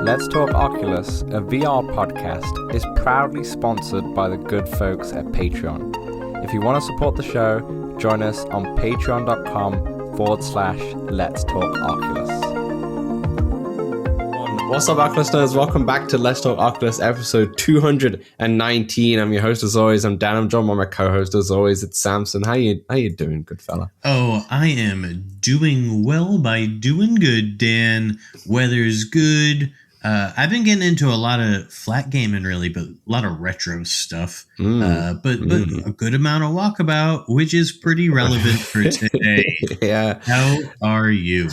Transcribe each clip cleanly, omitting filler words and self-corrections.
Let's Talk Oculus, a VR podcast, is proudly sponsored by the good folks at Patreon. If you want to support the show, join us on patreon.com/Let's Talk Oculus. What's up, Oculus nerds? Welcome back to Let's Talk Oculus, episode 219. I'm your host as always. I'm Dan. I'm joined by my co-host as always. It's Samson. How you doing, good fella? Oh, I am doing well by doing good, Dan. Weather's good. I've been getting into a lot of flat gaming, really, but a lot of retro stuff. But a good amount of Walkabout, which is pretty relevant for today. Yeah. How are you?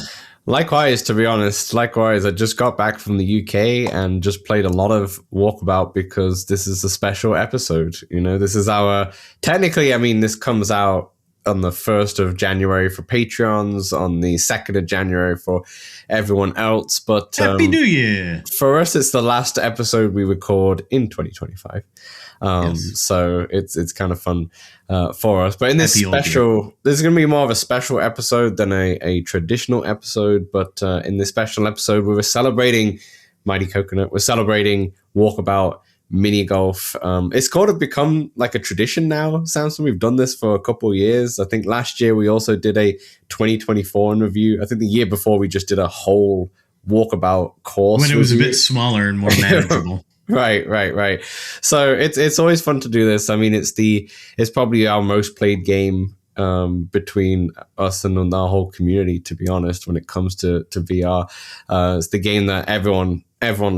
Likewise, to be honest. Likewise, I just got back from the UK and just played a lot of Walkabout because this is a special episode. You know, this is our... Technically, I mean, this comes out on the 1st of January for Patreons, on the 2nd of January for everyone else. But Happy New Year! For us, it's the last episode we record in 2025. Yes. So it's kind of fun for us. But in this special, this is going to be more of a special episode than a traditional episode. But in this special episode, we were celebrating Mighty Coconut. We're celebrating Walkabout Mini Golf. It's kind of become like a tradition now, Samson. We've done this for a couple of years. I think last year we also did a 2024 in review. I think the year before we just did a whole Walkabout course. When it was a bit smaller and more manageable. Right. So it's always fun to do this. I mean, it's probably our most played game between us and our whole community, to be honest, when it comes to VR. It's the game that everyone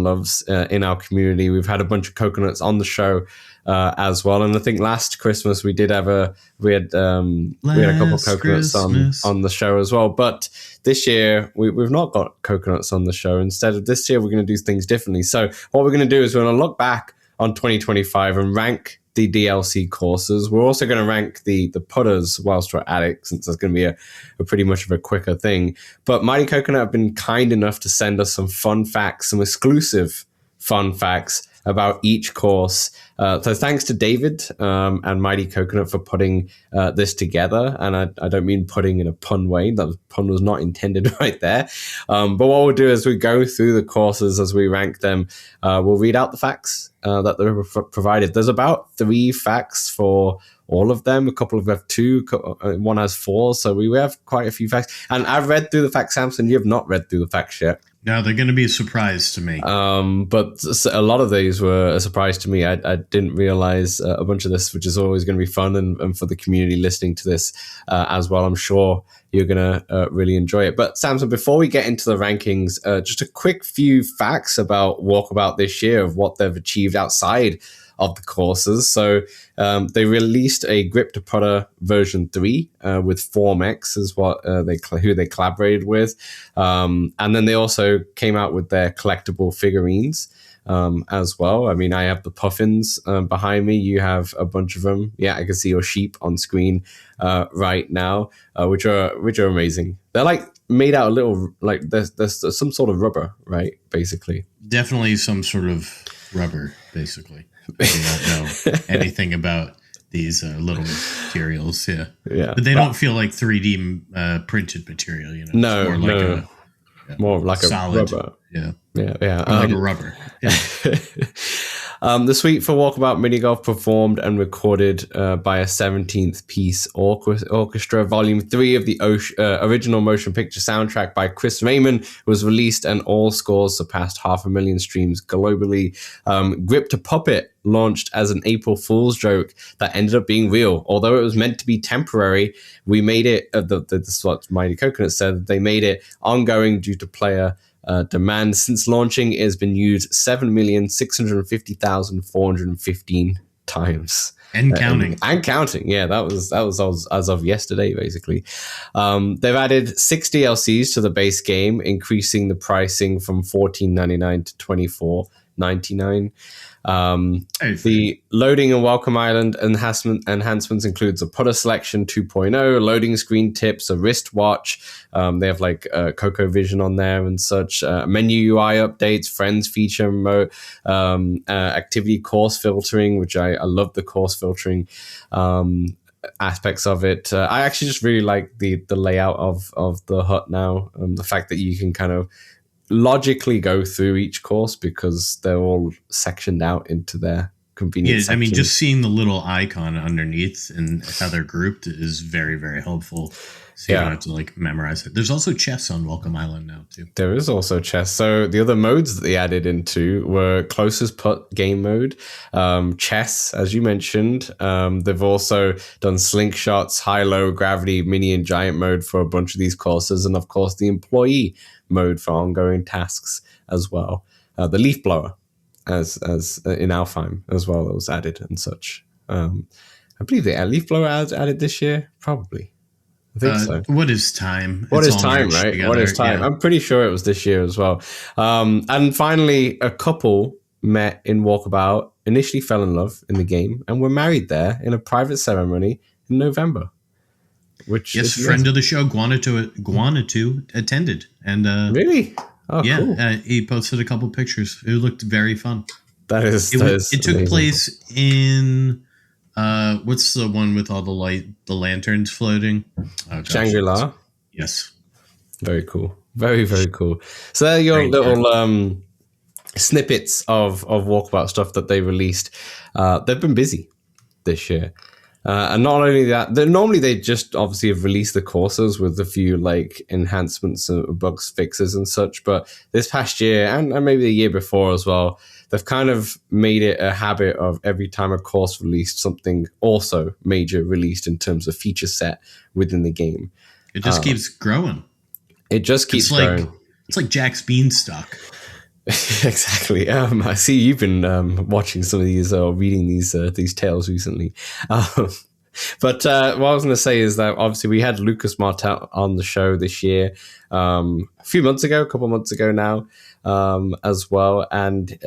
loves in our community. We've had a bunch of coconuts on the show as well, and I think last Christmas we had a couple of coconuts on the show as well. But this year we've not got coconuts on the show. Instead of this year, we're going to do things differently. So what we're going to do is we're going to look back on 2025 and rank the DLC courses. We're also going to rank the putters whilst we're at it, since that's going to be a pretty much of a quicker thing. But Mighty Coconut have been kind enough to send us some fun facts, some exclusive fun facts about each course. So thanks to David and Mighty Coconut for putting this together. And I don't mean putting in a pun way. That pun was not intended right there. But what we'll do is we go through the courses as we rank them. We'll read out the facts that they're provided. There's about 3 facts for all of them. A couple have 2, one has 4. So we have quite a few facts. And I've read through the facts, Samson. You have not read through the facts yet. No, they're going to be a surprise to me. But a lot of these were a surprise to me. I didn't realize a bunch of this, which is always going to be fun. And for the community listening to this as well, I'm sure you're going to really enjoy it. But Samson, before we get into the rankings, just a quick few facts about Walkabout this year, of what they've achieved outside of the courses. So they released a Grip to Putter version 3 with Formex is what who they collaborated with, and then they also came out with their collectible figurines as well. I mean, I have the puffins behind me. You have a bunch of them. Yeah, I can see your sheep on screen right now, which are amazing. They're like made out of little, like there's some sort of rubber, right? Basically, definitely some sort of rubber, basically. I don't know anything about these little materials, yeah. But they don't feel like 3D printed material, you know. More like a solid rubber. Yeah. Like a rubber. Yeah. The suite for Walkabout Mini Golf performed and recorded by a 17th piece orchestra. Volume 3 of the original motion picture soundtrack by Chris Raymond was released, and all scores surpassed 500,000 streams globally. Grip to Puppet launched as an April Fool's joke that ended up being real. Although it was meant to be temporary, we made it, this is what Mighty Coconut said, they made it ongoing due to player demand. Since launching, it has been used 7,650,415 times. And counting. And counting. Yeah, that was as of yesterday, basically. They've added 6 DLCs to the base game, increasing the pricing from $14.99 to $24.99. The loading and welcome island enhancements includes a putter selection 2.0, loading screen tips, a wristwatch. They have like Coco Vision on there and such. Menu UI updates, friends feature remote, activity course filtering, which I love the course filtering aspects of it. I actually just really like the layout of the hut now. The fact that you can kind of logically go through each course because they're all sectioned out into their convenient Yeah, I mean, sections. just seeing the little icon underneath and how they're grouped is very, very helpful. So you don't have to like memorize it. There's also chess on Welcome Island now too. There is also chess. So the other modes that they added into were closest putt game mode, chess, as you mentioned. They've also done slingshots, high-low, gravity, mini and giant mode for a bunch of these courses, and of course the employee mode for ongoing tasks as well. The leaf blower, as in Alfheim as well, that was added and such. I believe the leaf blower added this year, probably. I think so. What is time? What is time, right? Together. What is time? Yeah. I'm pretty sure it was this year as well. And finally, a couple met in Walkabout, initially fell in love in the game, and were married there in a private ceremony in November. Which yes, friend of the show, Guanatu attended. And really? Oh, yeah, cool. He posted a couple pictures. It looked very fun. It took place in... what's the one with all the lanterns floating? Oh, Shangri-La. Yes. Very cool. Very, very cool. So there are your little snippets of Walkabout stuff that they released. They've been busy this year. And not only that, normally they just obviously have released the courses with a few like enhancements and bugs fixes and such. But this past year and maybe the year before as well, they've kind of made it a habit of every time a course released, something also major released in terms of feature set within the game. It just keeps growing. It just keeps growing. It's like Jack's Beanstalk. Exactly. I see you've been watching some of these or reading these tales recently. But what I was going to say is that obviously we had Lucas Martel on the show this year, a couple of months ago now, as well, and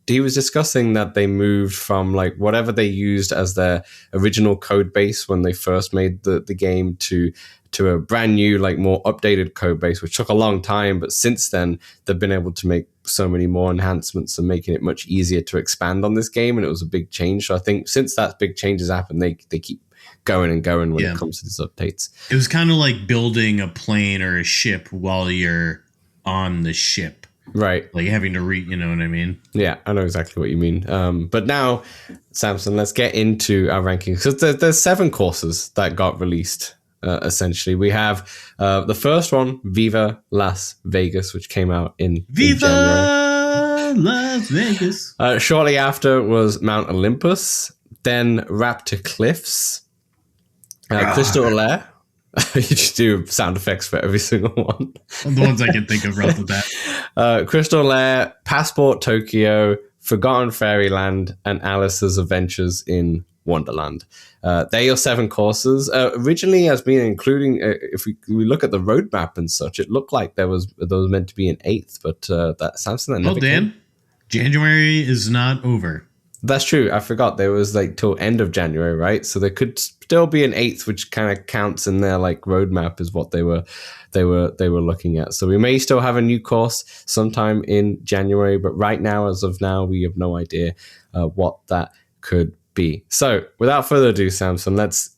he was discussing that they moved from like whatever they used as their original code base when they first made the game to a brand new, like more updated code base, which took a long time. But since then, they've been able to make so many more enhancements and making it much easier to expand on this game. And it was a big change. So I think since that big change has happened, they keep going and going when it comes to these updates. It was kind of like building a plane or a ship while you're on the ship. Right. Like having to read, you know what I mean? Yeah, I know exactly what you mean. But now, Samson, let's get into our rankings. Because there's 7 courses that got released. Essentially, we have the first one, Viva Las Vegas, which came out in January. Las Vegas. Shortly after was Mount Olympus, then Raptor Cliffs, Crystal Lair. You just do sound effects for every single one. The ones I can think of right off the bat. Crystal Lair, Passport Tokyo, Forgotten Fairyland, and Alice's Adventures in Wonderland. They're your 7 courses. Originally, as being including, if we look at the roadmap and such, it looked like there was meant to be an 8th, but that Samson that never Dan, came. January is not over. That's true. I forgot there was like till end of January, right? So there could still be an 8th, which kind of counts in their like roadmap is what they were looking at. So we may still have a new course sometime in January, but right now, as of now, we have no idea what that could be. So without further ado, Samson, let's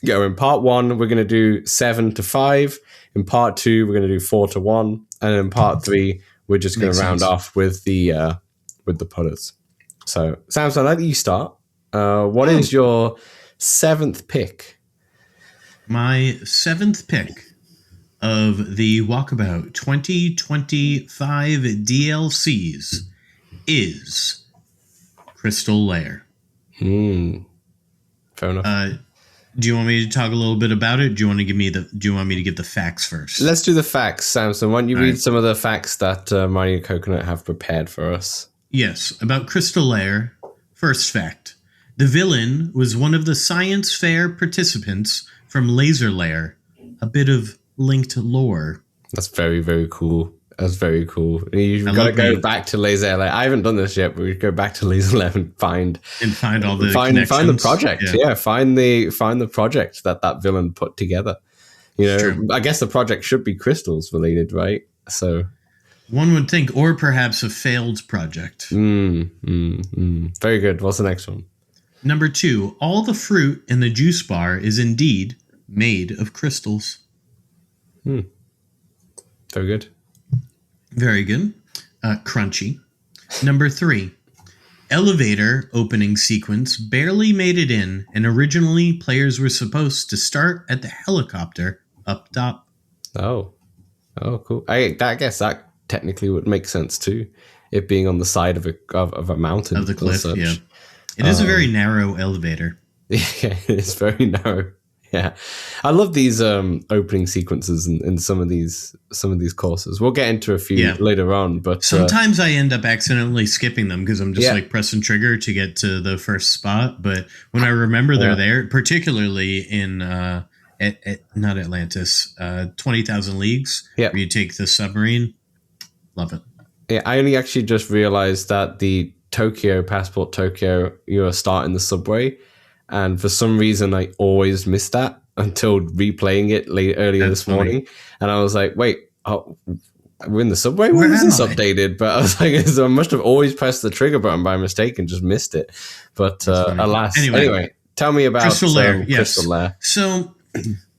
go. In part 1, we're going to do 7 to 5. In part 2, we're going to do 4 to 1, and in part 3, we're just going to round off with the putters. So, Samson, I'll let you start. What is your 7th pick? My 7th pick of the Walkabout 2025 DLCs is Crystal Lair. Fair enough. Do you want me to talk a little bit about it? Do you want me to give the facts first? Let's do the facts, Samson. Why don't you read some of the facts that Marty and Coconut have prepared for us? Yes, about Crystal Lair. First fact. The villain was one of the science fair participants from Laser Lair. A bit of linked lore. That's very, very cool. That's very cool. You've got to go back to Laser Lair. I haven't done this yet, but we go back to Laser Lair and find all the find the project. Yeah, find the project that villain put together. You know, I guess the project should be crystals related, right? So one would think, or perhaps a failed project. Very good. What's the next one? Number 2, all the fruit in the juice bar is indeed made of crystals. Very good. Very good. Crunchy. Number 3. Elevator opening sequence barely made it in, and originally players were supposed to start at the helicopter up top. Oh, cool. I guess that technically would make sense too, it being on the side of a mountain Of the cliff, such. yeah. It is a very narrow elevator. Yeah, it's very narrow. Yeah, I love these opening sequences in some of these courses. We'll get into a few later on, but sometimes I end up accidentally skipping them because I'm just like pressing trigger to get to the first spot. But when I remember they're there, particularly in not Atlantis, 20,000 Leagues, where you take the submarine, love it. Yeah, I only actually just realized that the Passport Tokyo, you're starting the subway. And for some reason, I always missed that until replaying it earlier this morning. And I was like, wait, we're in the subway? Where is this updated? But I was like, I must have always pressed the trigger button by mistake and just missed it. But alas. Anyway, tell me about Crystal Lair. Crystal Lair. So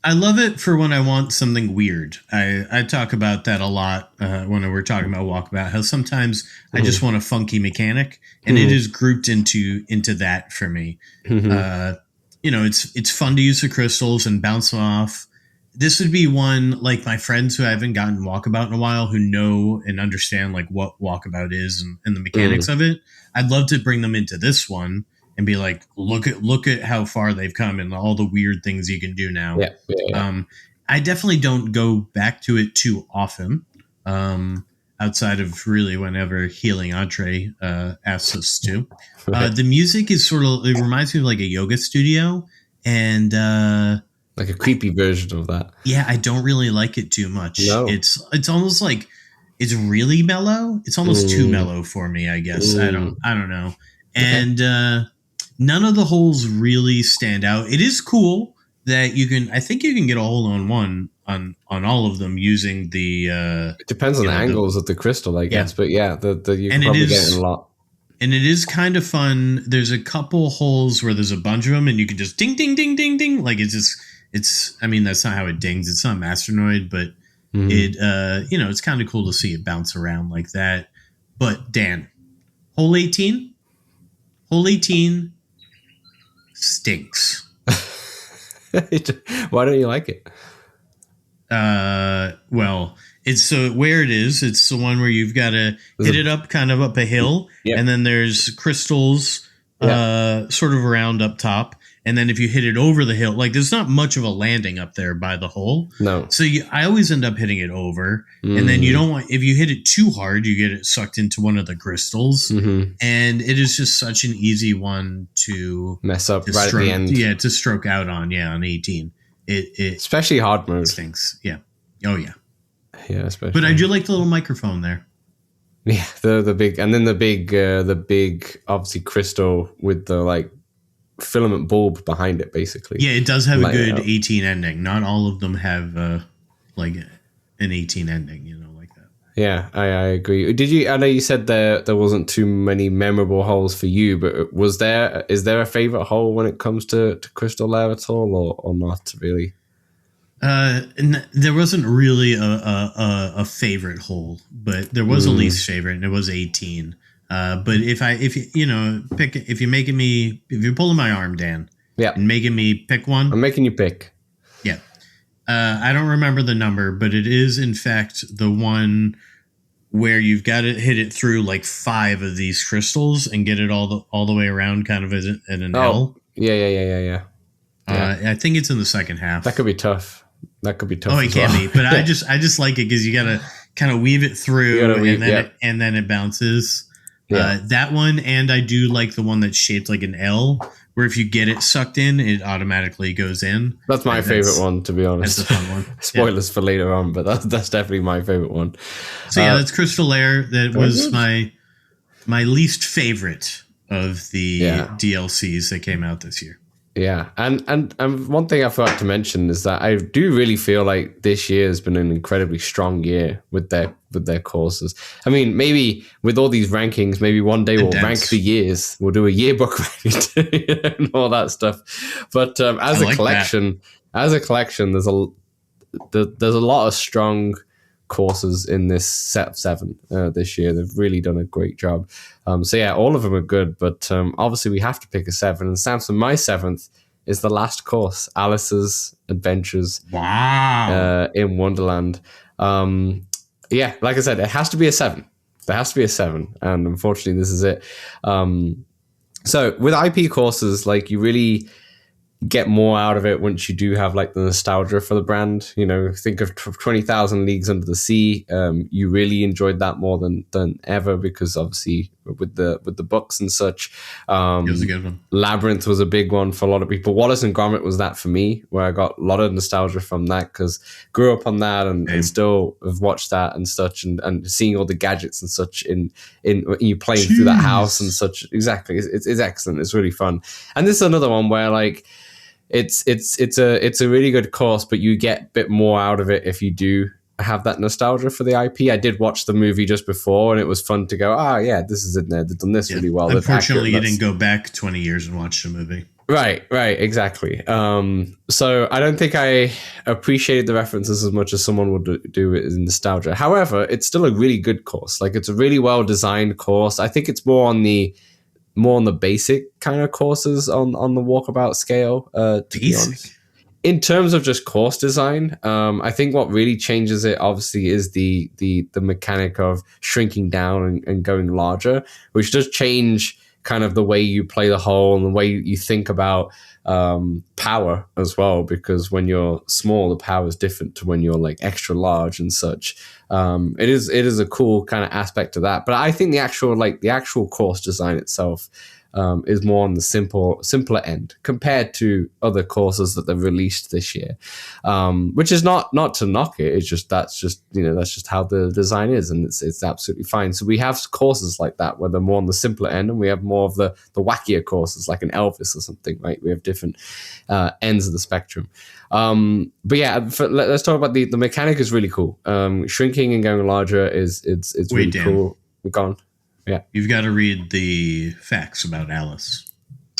I love it for when I want something weird. I talk about that a lot when we're talking about Walkabout, how sometimes I just want a funky mechanic, and it is grouped into that for me. It's fun to use the crystals and bounce them off. This would be one, like my friends who haven't gotten Walkabout in a while, who know and understand like what Walkabout is and the mechanics of it. I'd love to bring them into this one and be like, look at how far they've come and all the weird things you can do now. Yeah. I definitely don't go back to it too often, outside of really whenever Healing Entree asks us to. The music is it reminds me of like a yoga studio, and like a creepy version of that. Yeah, I don't really like it too much. No. It's almost like it's really mellow. It's almost too mellow for me, I guess. I don't know. And none of the holes really stand out. It is cool that I think you can get a hole on one on all of them using the it depends on the angles of the crystal, I guess. But yeah, you can probably get it a lot. And it is kind of fun. There's a couple holes where there's a bunch of them and you can just ding ding ding ding ding. Like I mean, that's not how it dings. It's not Masternoid, but it's kind of cool to see it bounce around like that. But Dan, hole 18 stinks. Why don't you like it? Well, it's where it is. It's the one where you've got to hit it up kind of up a hill, and then there's crystals sort of around up top. And then if you hit it over the hill, like there's not much of a landing up there by the hole. No. So I always end up hitting it over. And then you don't want, if you hit it too hard, you get it sucked into one of the crystals. And it is just such an easy one to mess up right at the end. Yeah, to stroke out on 18. It especially hard mode. Stinks. Yeah. Oh yeah. Yeah, especially. But I do like the little microphone there. Yeah, the big, and then the big obviously crystal with the like filament bulb behind it, basically. Yeah, it does have a good 18 ending. Not all of them have like an 18 ending, like that. Yeah, I agree. I know you said there wasn't too many memorable holes for you, but is there a favorite hole when it comes to Crystal Lair at all, or not really? There wasn't really a favorite hole, but there was a least favorite, and it was 18. But if you're pulling my arm, Dan, and making me pick one, I'm making you pick. Yeah. I don't remember the number, but it is in fact the one where you've got to hit it through like 5 of these crystals and get it all the way around, kind of at an L. Yeah. I think it's in the second half. That could be tough. Oh, it can be, but I just like it because you got to kind of weave it through, and then it bounces. Yeah. That one, and I do like the one that's shaped like an L, where if you get it sucked in, it automatically goes in. That's my favorite one, to be honest. That's a fun one. Spoilers for later on, but that's definitely my favorite one. So that's Crystal Lair. That was my least favorite of the DLCs that came out this year. Yeah, and one thing I forgot to mention is that I do really feel like this year has been an incredibly strong year with their courses. I mean, maybe with all these rankings, maybe one day we'll rank the years. We'll do a yearbook ranking and all that stuff. But as a collection, there's a lot of strong courses in this set of 7 this year. They've really done a great job. So yeah, all of them are good, but obviously we have to pick a 7. And Samson, my 7th is the last course, Alice's Adventures. Wow. In Wonderland. Yeah, like I said, it has to be a 7. There has to be a 7, and unfortunately, this is it. So with IP courses, like, you really get more out of it once you do have like the nostalgia for the brand. You know, think of 20,000 Leagues Under the Sea. You really enjoyed that more than ever, because obviously with the books and such. It was a good one. Labyrinth was a big one for a lot of people. Wallace and Gromit was that for me, where I got a lot of nostalgia from that, because grew up on that and still have watched that and such, and seeing all the gadgets and such in you playing through that house and such. Exactly, it's excellent. It's really fun. And this is another one where like it's a really good course, but you get a bit more out of it if you do have that nostalgia for the IP. I did watch the movie just before, and it was fun to go, yeah, this is in there. They've done this really well. Unfortunately, you didn't go back 20 years and watch the movie. Right, exactly. So I don't think I appreciated the references as much as someone would do it in nostalgia. However, it's still a really good course. Like, it's a really well designed course. I think it's more on the basic kind of courses on the Walkabout scale, to be honest. In terms of just course design, I think what really changes it, obviously, is the mechanic of shrinking down and going larger, which does change kind of the way you play the hole and the way you think about power as well, because when you're small, the power is different to when you're like extra large and such. It is a cool kind of aspect to that, but I think the actual course design itself is more on the simpler end compared to other courses that they've released this year, which is not to knock it. It's just that's just how the design is, and it's absolutely fine. So we have courses like that where they're more on the simpler end, and we have more of the wackier courses like an Elvis or something, right? We have different ends of the spectrum. But yeah, let's talk about the mechanic. Is really cool. Shrinking and going larger it's really cool. We're gone. Yeah, you've got to read the facts about Alice.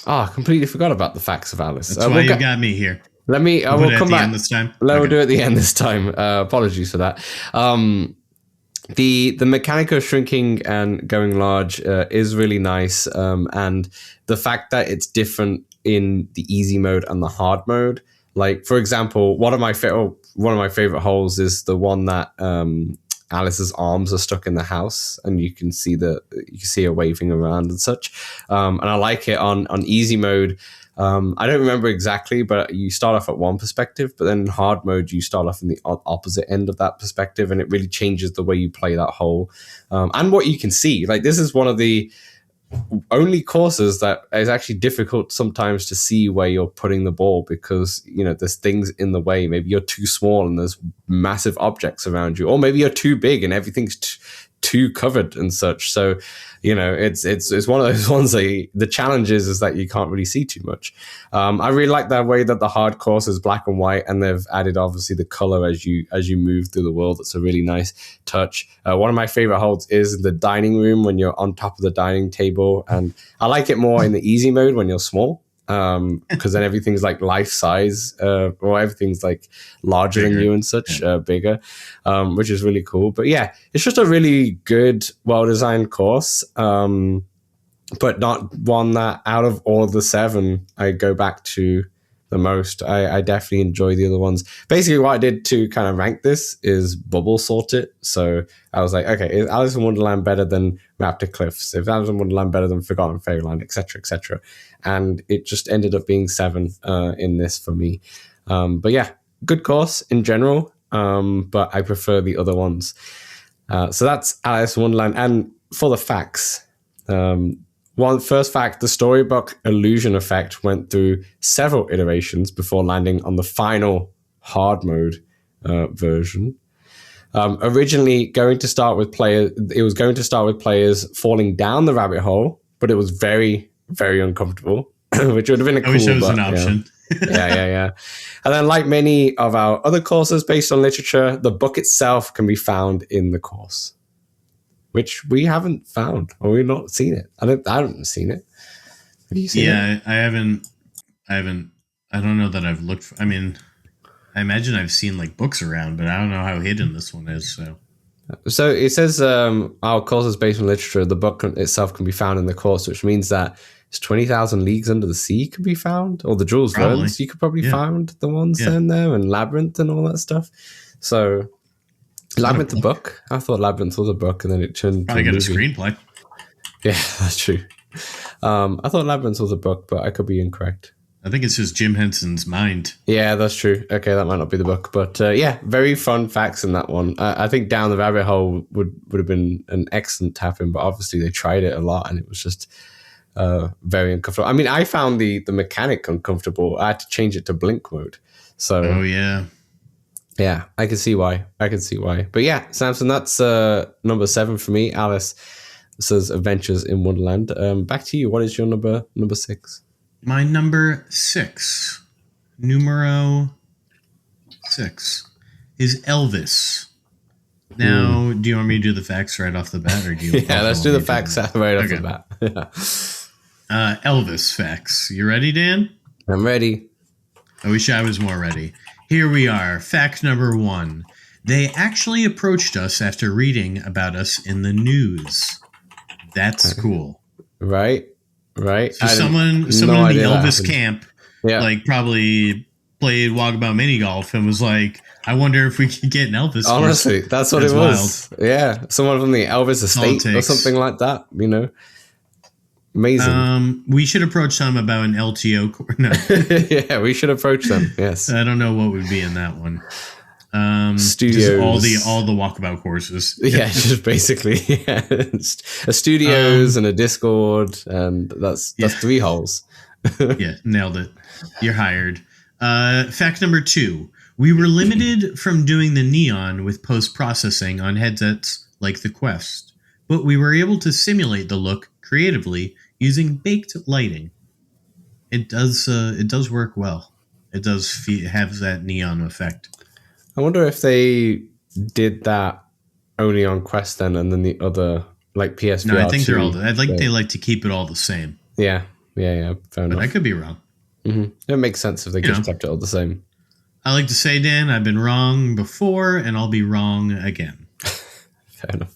I completely forgot about the facts of Alice. That's why you got me here. Let me. We'll come back this time. We'll do it at the end this time. Apologies for that. The mechanic of shrinking and going large is really nice, and the fact that it's different in the easy mode and the hard mode. Like, for example, one of my favorite holes is the one that Alice's arms are stuck in the house, and you can see her waving around and such. And I like it on easy mode. I don't remember exactly, but you start off at one perspective, but then in hard mode, you start off in the opposite end of that perspective, and it really changes the way you play that hole and what you can see. Like, this is one of the only courses that is actually difficult sometimes to see where you're putting the ball, because there's things in the way. Maybe you're too small and there's massive objects around you, or maybe you're too big and everything's too covered and such. So it's one of those ones that the challenge is that you can't really see too much. I really like that way that the hard course is black and white, and they've added obviously the color as you move through the world. It's a really nice touch. One of my favorite holds is the dining room when you're on top of the dining table, and I like it more in the easy mode when you're small, because then everything's like life size, or everything's like larger than you and such, bigger, which is really cool. But yeah, it's just a really good, well-designed course, but not one that out of all of the 7 I go back to the most. I definitely enjoy the other ones. Basically, what I did to kind of rank this is bubble sort it. So I was like, okay, is Alice in Wonderland better than Raptor Cliffs? Is Alice in Wonderland better than Forgotten Fairyland, etc., etc.? And it just ended up being 7 in this for me. But yeah, good course in general, but I prefer the other ones. So that's Alice in Wonderland. And for the facts, first fact, the storybook illusion effect went through several iterations before landing on the final hard mode version. Originally going to start with players falling down the rabbit hole, but it was very, very uncomfortable, which would have been a cool. I wish it was an option. Yeah. And then, like many of our other courses based on literature, the book itself can be found in the course, which we haven't found, or we've not seen it. I haven't seen it. Have you seen it? I haven't. I don't know that I've looked for, I imagine I've seen like books around, but I don't know how hidden this one is. So it says our course is based on literature. The book itself can be found in the course, which means that it's 20,000 Leagues Under the Sea could be found, or the Jules Verne's. You could probably find the ones in there, and Labyrinth and all that stuff. So Labyrinth, the book. I thought Labyrinth was a book, and then it turned. Probably got a screenplay. Yeah, that's true. I thought Labyrinth was a book, but I could be incorrect. I think it's just Jim Henson's mind. Yeah, that's true. Okay, that might not be the book, but yeah, very fun facts in that one. I think Down the Rabbit Hole would have been an excellent tap-in, but obviously they tried it a lot, and it was just very uncomfortable. I mean, I found the mechanic uncomfortable. I had to change it to blink mode. So, oh yeah, I can see why. But yeah, Samson, that's number 7 for me. Alice says Adventures in Wonderland. Back to you. What is your number 6? My number 6, numero 6, is Elvis. Now, do you want me to do the facts right off the bat, or do you? Yeah, let's do the facts right off the bat. Elvis facts. You ready, Dan? I'm ready. I wish I was more ready. Here we are. Fact number 1. They actually approached us after reading about us in the news. That's cool. Right. So someone in the Elvis camp, like probably played Walkabout Mini Golf and was like, I wonder if we could get an Elvis. Honestly, that's what it was. Wild. Yeah. Someone from the Elvis estate or something like that, you know. Amazing. We should approach them about an LTO. No. Yeah, we should approach them. Yes. I don't know what would be in that one. Studios, all the walkabout courses. Yeah, just basically a studios and a Discord, and that's 3 holes. Yeah, nailed it. You're hired. Fact number 2: we were limited from doing the neon with post processing on headsets like the Quest, but we were able to simulate the look creatively using baked lighting. It does work well. It does have that neon effect. I wonder if they did that only on Quest then, and then the other like PSVR. No, I think they're all. They like to keep it all the same. Yeah. Fair enough. I could be wrong. Mm-hmm. It makes sense if they just kept it all the same. I like to say, Dan, I've been wrong before, and I'll be wrong again. Fair enough.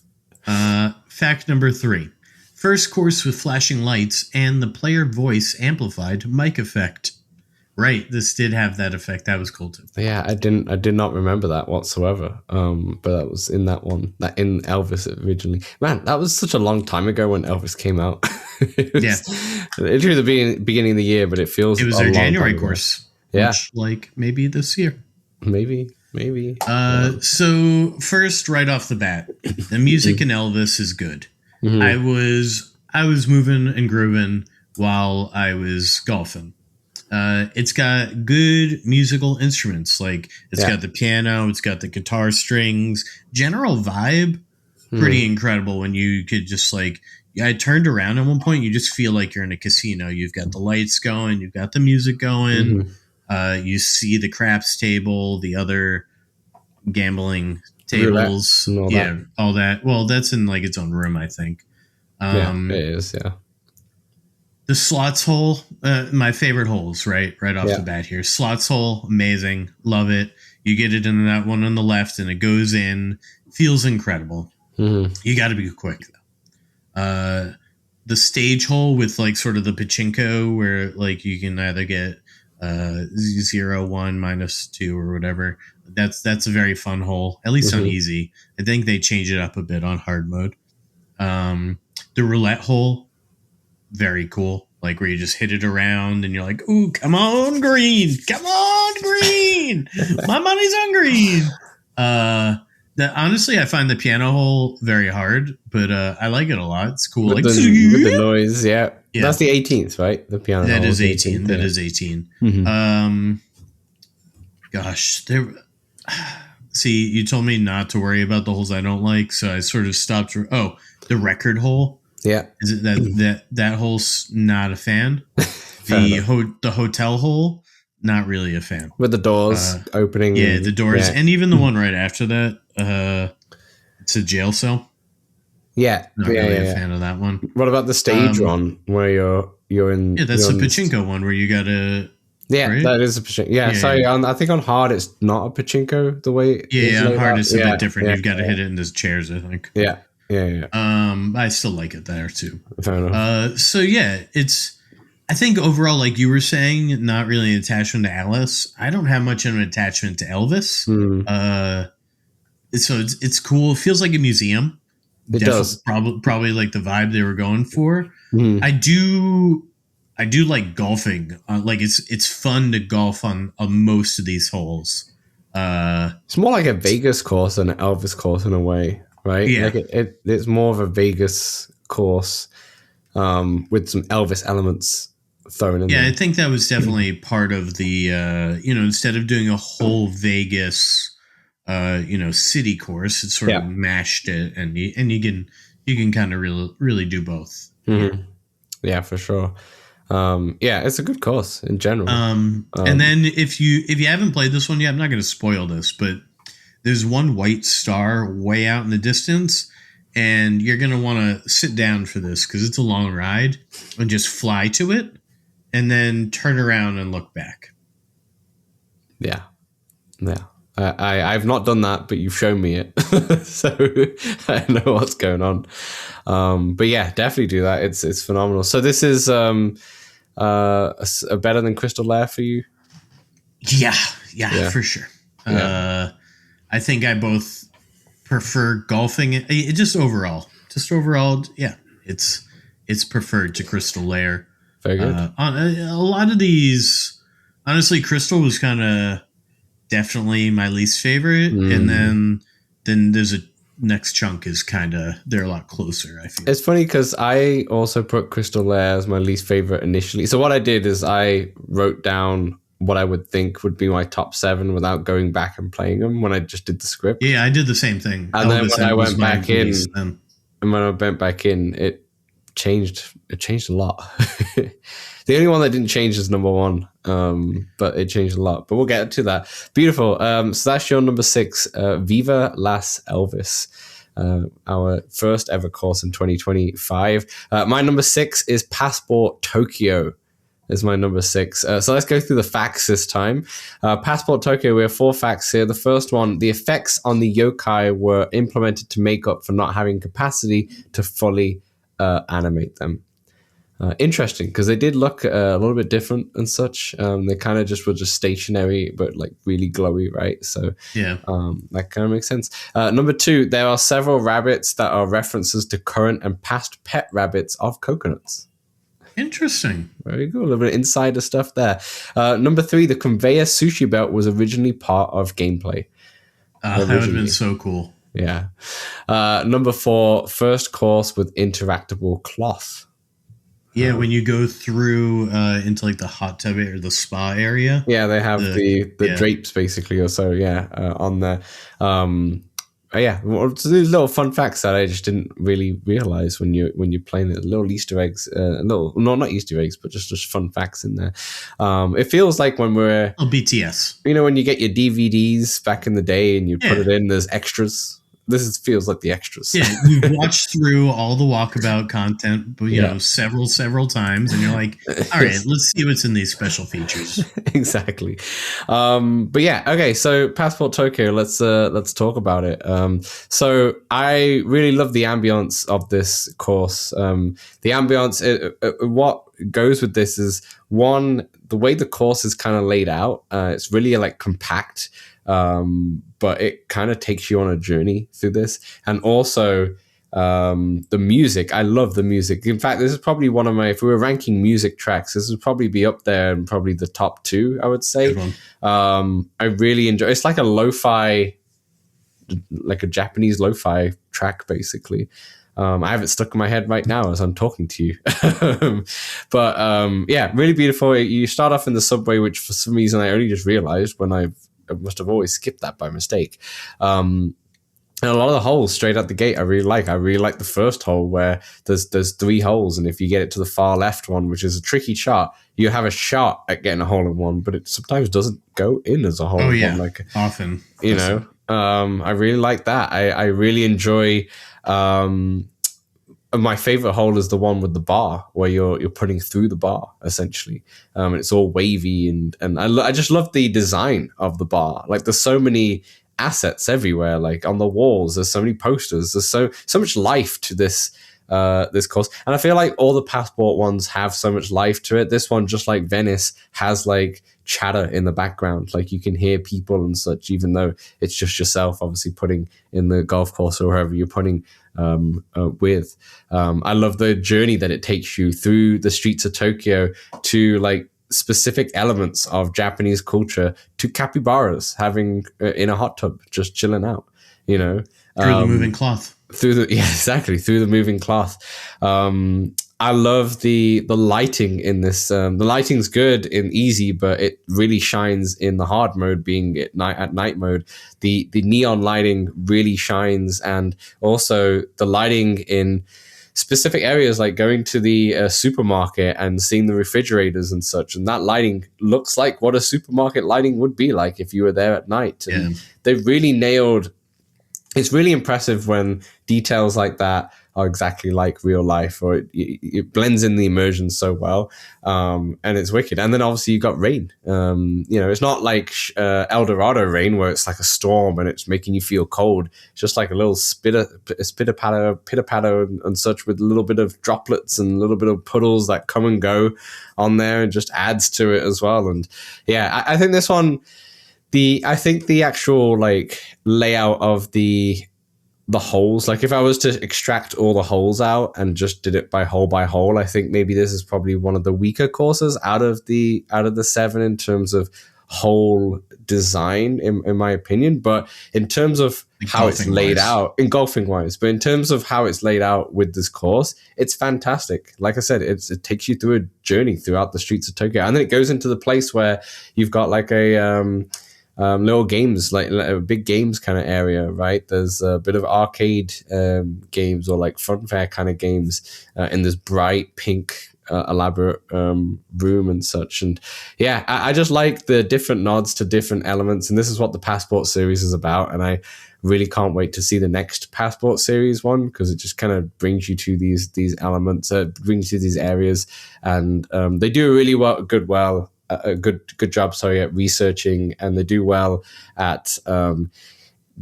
Fact number 3: first course with flashing lights and the player voice amplified mic effect. Right, this did have that effect. That was cool too. Yeah, I did not remember that whatsoever. But that was in that one, that in Elvis originally. Man, that was such a long time ago when Elvis came out. Literally the beginning of the year, but it feels. It was their January course. Yeah, which, like maybe this year. Maybe. So first, right off the bat, the music in Elvis is good. Mm-hmm. I was moving and grooving while I was golfing. It's got good musical instruments, like it's got the piano, it's got the guitar strings, general vibe, pretty incredible. When you could just like, I turned around at one point, you just feel like you're in a casino. You've got the lights going, you've got the music going, you see the craps table, the other gambling tables, all that. Well, that's in like its own room, I think. It is, yeah. The slots hole, my favorite holes, right off the bat here. Slots hole, amazing, love it. You get it in that one on the left, and it goes in, feels incredible. Mm-hmm. You got to be quick though. The stage hole with like sort of the pachinko, where like you can either get 0, 1, -2, or whatever. That's a very fun hole, at least on easy. I think they change it up a bit on hard mode. The roulette hole, very cool. Like where you just hit it around and you're like, ooh, come on, green. My money's on green. Honestly, I find the piano hole very hard, but I like it a lot. It's cool. With the noise, yeah. That's the 18th, right? The piano that hole is 18. That is 18. Mm-hmm. Gosh, see, you told me not to worry about the holes I don't like, so I sort of stopped. The record hole. Yeah. Is it that hole's not a fan? The hotel hole, not really a fan. With the doors opening. Yeah, the doors. And even the one right after that, it's a jail cell. Yeah. Not really a fan of that one. What about the stage one where you're in... Yeah, that's the pachinko one where you gotta Yeah, right? that is a pachinko. Yeah, sorry. I think on hard it's not a pachinko the way it is On laid hard out. it's a bit different. Yeah, You've got to hit it into chairs, I think. yeah, yeah. I still like it there too. Fair enough. So yeah, I think overall, like you were saying, not really an attachment to Alice. I don't have much of an attachment to Elvis. So it's cool. It feels like a museum. It does. Probably like the vibe they were going for. I do like golfing. Like it's fun to golf on most of these holes. It's more like a Vegas course than an Elvis course in a way, right? Yeah. Like it's more of a Vegas course with some Elvis elements thrown in there. Yeah, I think that was definitely part of the instead of doing a whole Vegas city course, it's sort of mashed it, and you can kind of really do both. Yeah, for sure. It's a good course in general. And then if you haven't played this one yet, I'm not going to spoil this, but there's one white star way out in the distance, and you're going to want to sit down for this because it's a long ride, and just fly to it and then turn around and look back. Yeah. I've not done that, but you've shown me it, so I know what's going on. But yeah, definitely do that. It's phenomenal. So this is a better than Crystal Lair for you? Yeah, for sure. Yeah. I think I both prefer golfing. It just overall, yeah, it's preferred to Crystal Lair. Very good. On a lot of these, honestly, Crystal was kind of definitely my least favorite, and then there's a next chunk is kind of they're a lot closer. I feel it's funny because I also put Crystal Lair as my least favorite initially. So what I did is I wrote down what I would think would be my top 7 without going back and playing them when I just did the script. Yeah, I did the same thing. And then when I went back in, it changed. It changed a lot. The only one that didn't change is number 1, but it changed a lot. But we'll get to that. Beautiful. So that's your number 6, Viva Las Elvis, our first ever course in 2025. My number 6 is Passport Tokyo. Is my number 6. So let's go through the facts this time. Passport Tokyo, we have 4 facts here. The first one, the effects on the yokai were implemented to make up for not having capacity to fully animate them. Interesting, because they did look a little bit different and such. They kind of just were just stationary, but like really glowy, right? So yeah, that kind of makes sense. Number 2, there are several rabbits that are references to current and past pet rabbits of coconuts. Interesting. Very cool. A little bit of insider stuff there. Number 3, the conveyor sushi belt was originally part of gameplay. That would have been so cool. Yeah. Number 4, first course with interactable cloth. Yeah, when you go through into like the hot tub or the spa area. Yeah, they have the drapes basically or so, on there. Well, so these little fun facts that I just didn't really realize when you're playing it. Little Easter eggs, not Easter eggs, but just fun facts in there. It feels like when we're BTS. When you get your DVDs back in the day and you put it in, there's extras. Feels like the extras. Yeah, you've watched through all the Walkabout content, several times, and you're like, all right, let's see what's in these special features. Exactly. But yeah, okay. So Passport Tokyo, let's talk about it. So I really love the ambience of this course. The ambience, what goes with this is one, the way the course is kind of laid out. It's really like compact. But it kind of takes you on a journey through this. And also the music. I love the music. In fact, this is probably one of my, if we were ranking music tracks, this would probably be up there and probably the top 2, I would say. I really enjoy, it's like a lo-fi, like a Japanese lo-fi track, basically. I have it stuck in my head right now as I'm talking to you. But really beautiful. You start off in the subway, which for some reason I only just realized when I must have always skipped that by mistake. And a lot of the holes straight out the gate I really like. I really like the first hole where there's 3 holes, and if you get it to the far left one, which is a tricky shot, you have a shot at getting a hole in one, but it sometimes doesn't go in as a hole in one. Like often, I really like that. I really enjoy my favorite hole is the one with the bar where you're putting through the bar essentially. It's all wavy and I just love the design of the bar. Like there's so many assets everywhere, like on the walls. There's so many posters. There's so much life to this course, and I feel like all the passport ones have so much life to it. This one, just like Venice, has like chatter in the background, like you can hear people and such, even though it's just yourself obviously putting in the golf course or wherever you're putting with. I love the journey that it takes you through the streets of Tokyo to like specific elements of Japanese culture, to capybaras having in a hot tub just chilling out, you know, through the moving cloth. Through the moving cloth. I love the lighting in this. The lighting's good in easy, but it really shines in the hard mode, being at night mode. The neon lighting really shines, and also the lighting in specific areas, like going to the supermarket and seeing the refrigerators and such. And that lighting looks like what a supermarket lighting would be like if you were there at night. And they really nailed. It's really impressive when details like that are exactly like real life, or it blends in the immersion so well, and it's wicked. And then obviously you got rain. You know, it's not like El Dorado rain where it's like a storm and it's making you feel cold. It's just like a little pitter patter and such, with a little bit of droplets and a little bit of puddles that come and go on there, and just adds to it as well. And yeah, I think this one. I think the actual like layout of the holes, like if I was to extract all the holes out and just did it by hole, I think maybe this is probably one of the weaker courses out of the 7 in terms of hole design, in my opinion. But in terms of how it's laid out, in golfing wise, but in terms of how it's laid out with this course, it's fantastic. Like I said, it takes you through a journey throughout the streets of Tokyo, and then it goes into the place where you've got like a little games, like a big games kind of area, right? There's a bit of arcade games or like fun fair kind of games in this bright pink elaborate room and such. And yeah, I just like the different nods to different elements, and this is what the Passport series is about. And I really can't wait to see the next Passport series one, because it just kind of brings you to these elements, brings you to these areas, and they do a really good job at researching, and they do well at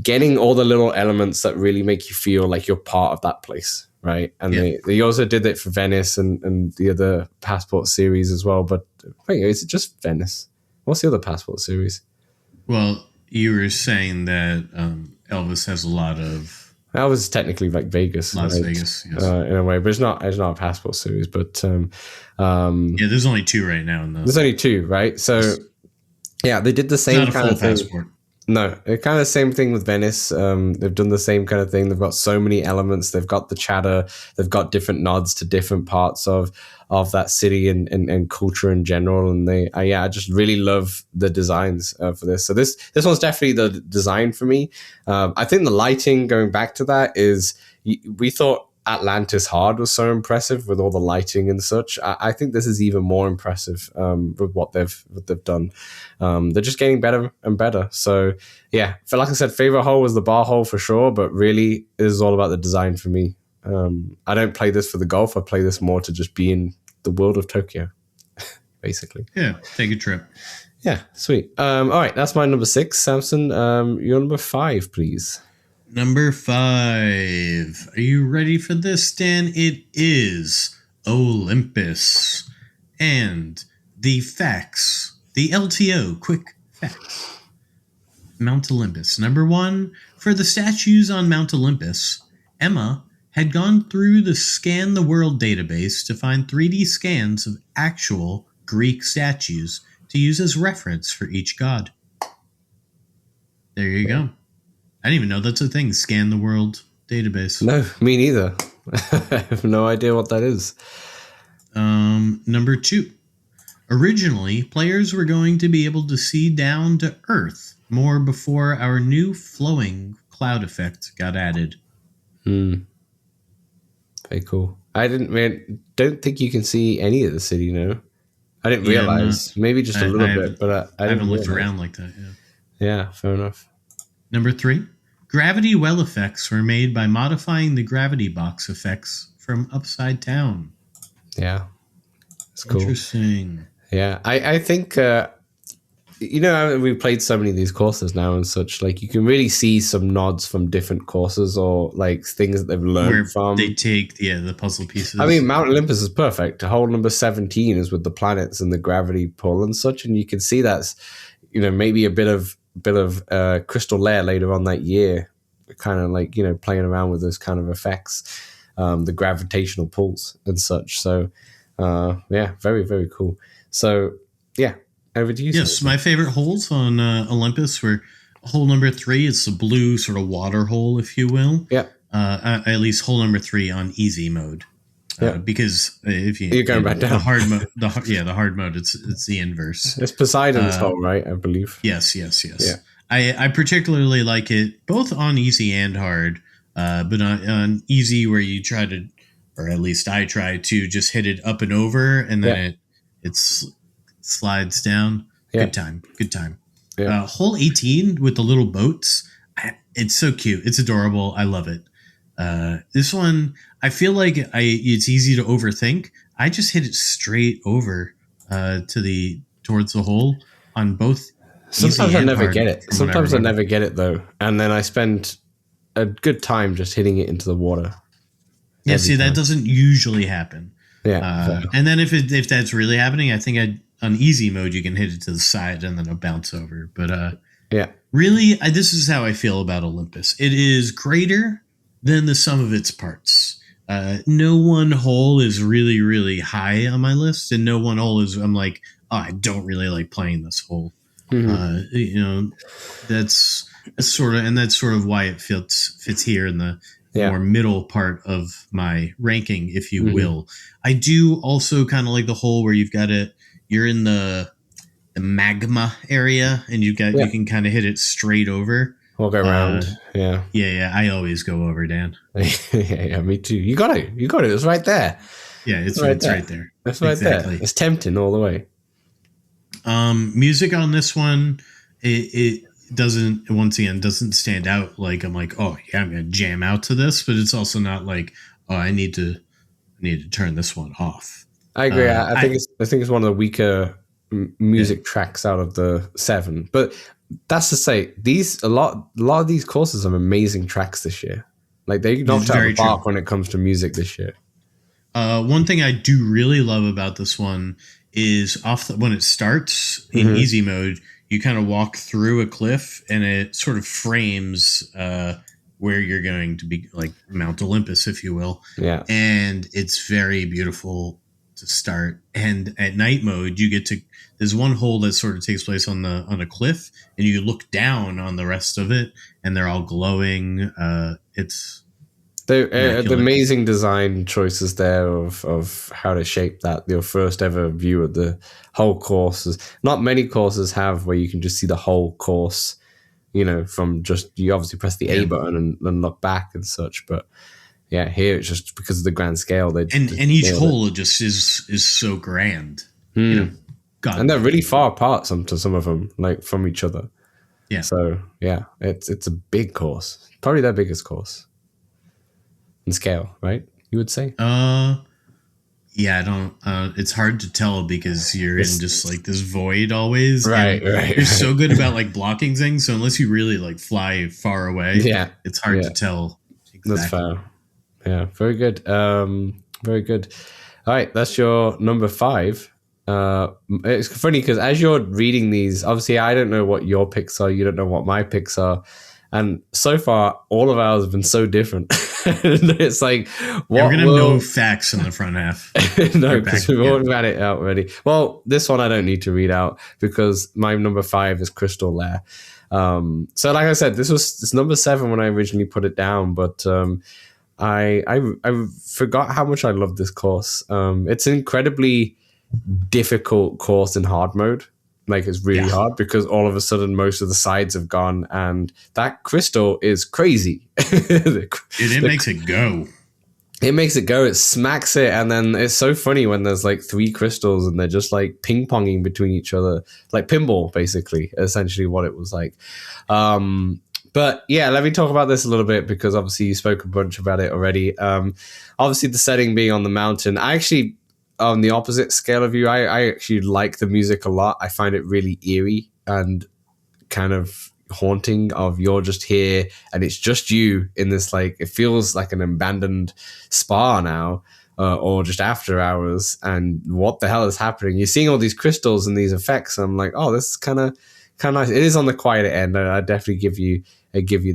getting all the little elements that really make you feel like you're part of that place, right? And they also did it for Venice and the other Passport series as well. But wait, is it just Venice? What's the other Passport series? Well, you were saying that Elvis has a lot of. That was technically like Vegas, Las Vegas, yes. In a way, but it's not a Passport series. But there's only 2 right now. There's only 2, right? So yeah, they did the same kind of thing. Passport. No, it's kind of the same thing with Venice. They've done the same kind of thing. They've got so many elements. They've got the chatter. They've got different nods to different parts of that city and culture in general. And I just really love the designs for this. So this one's definitely the design for me. I think the lighting, going back to that, is we thought Atlantis Hard was so impressive with all the lighting and such. I think this is even more impressive with what they've done. They're just getting better and better. So yeah, like I said, favorite hole was the bar hole for sure, but really this is all about the design for me. I don't play this for the golf. I play this more to just be in the world of Tokyo, basically. Yeah, take a trip. Yeah, sweet. All right, that's my number 6. Samson, your number 5, please. Number 5. Are you ready for this, Dan? It is Olympus. And the facts. The LTO quick facts. Mount Olympus. Number 1. For the statues on Mount Olympus, Emma had gone through the Scan the World database to find 3D scans of actual Greek statues to use as reference for each god. There you go. I didn't even know that's a thing, Scan the World database. No, me neither. I have no idea what that is. Number 2. Originally, players were going to be able to see down to Earth more before our new flowing cloud effect got added. Very cool. I don't think you can see any of the city, no. I didn't realize. Maybe just a little bit, but I haven't looked around like that, Yeah, fair enough. Number 3. gravity well effects were made by modifying the gravity box effects from Upside Down. Yeah. It's cool. Interesting. Yeah. I think, we've played so many of these courses now and such, like you can really see some nods from different courses or like things that they've learned Where from. they take the puzzle pieces. I mean, Mount Olympus is perfect. Hole number 17 is with the planets and the gravity pull and such, and you can see that's, maybe a bit of Crystal Lair later on that year, kind of like, playing around with those kind of effects, the gravitational pulls and such. So, very, very cool. So, yeah. Over to you. Yes, my favorite holes on Olympus were hole number 3. It's the blue sort of water hole, if you will. Yeah. At least hole number 3 on easy mode. Yeah. Because if you're going back down, the hard mode, the hard mode, it's the inverse. It's Poseidon's hole, right? I believe. Yes. Yeah. I particularly like it both on easy and hard, but on easy where you try to, or at least I try to just hit it up and over, and then it's slides down. Yeah. Good time. Yeah. Hole 18 with the little boats. It's so cute. It's adorable. I love it. This one, I feel like it's easy to overthink. I just hit it straight over towards the hole on both. Sometimes I never get it. Sometimes I never get it though, and then I spend a good time just hitting it into the water. Yeah, see, that doesn't usually happen. Yeah, and then if that's really happening, I think on easy mode you can hit it to the side and then it'll bounce over. But really, this is how I feel about Olympus. It is greater than the sum of its parts. No one hole is really, really high on my list, and no one hole is I'm like, oh, I don't really like playing this hole. Mm-hmm. That's sort of why it fits here in the more middle part of my ranking, if you will. I do also kind of like the hole where you're in the magma area, and you can kind of hit it straight over. Walk around. Yeah. I always go over, Dan. yeah, me too. You got it. It's right there. Yeah, it's right there. It's right there. It's tempting all the way. Music on this one, it doesn't stand out like I'm like, oh yeah, I'm gonna jam out to this, but it's also not like, oh, I need to turn this one off. I agree. I think it's one of the weaker music tracks out of the 7, but that's to say a lot of these courses have amazing tracks this year. Like they knocked out the park when it comes to music this year. One thing I do really love about this one is when it starts in easy mode, you kind of walk through a cliff and it sort of frames where you're going to be, like Mount Olympus, if you will. Yeah. And it's very beautiful to start. And at night mode, there's one hole that sort of takes place on a cliff, and you look down on the rest of it, and they're all glowing. The amazing design choices there of how to shape that. Your first ever view of the whole course. Not many courses have where you can just see the whole course, from just, you obviously press the A button and look back and such. But yeah, here it's just because of the grand scale. And each hole just is so grand. God. And they're really far apart to some of them, like from each other. Yeah. So yeah, it's a big course. Probably their biggest course. In scale, right? You would say? Yeah, I don't. It's hard to tell because you're in just like this void always. Right. You're so good about like blocking things, so unless you really like fly far away, it's hard to tell. Exactly. That's fair. Yeah, very good. Very good. All right, that's your number 5. It's funny because as you're reading these, obviously I don't know what your picks are. You don't know what my picks are. And so far, all of ours have been so different. It's like, we're going to know facts in the front half. No, because we've already had it out already. Well, this one I don't need to read out because my number 5 is Crystal Lair. So like I said, it's number 7 when I originally put it down, but I forgot how much I love this course. It's an incredibly difficult course in hard mode. Like it's really hard because all of a sudden most of the sides have gone, and that crystal is crazy. It makes it go. It makes it go. It smacks it, and then it's so funny when there's like 3 crystals and they're just like ping ponging between each other, like pinball, basically. Essentially, what it was like. But yeah, let me talk about this a little bit because obviously you spoke a bunch about it already. Obviously, the setting being on the mountain, I actually, on the opposite scale of you, I actually like the music a lot. I find it really eerie and kind of haunting of you're just here and it's just you in this, like, it feels like an abandoned spa now. Or just after hours, and what the hell is happening? You're seeing all these crystals and these effects. And I'm like, oh, this is kind of nice. It is on the quieter end. I definitely give you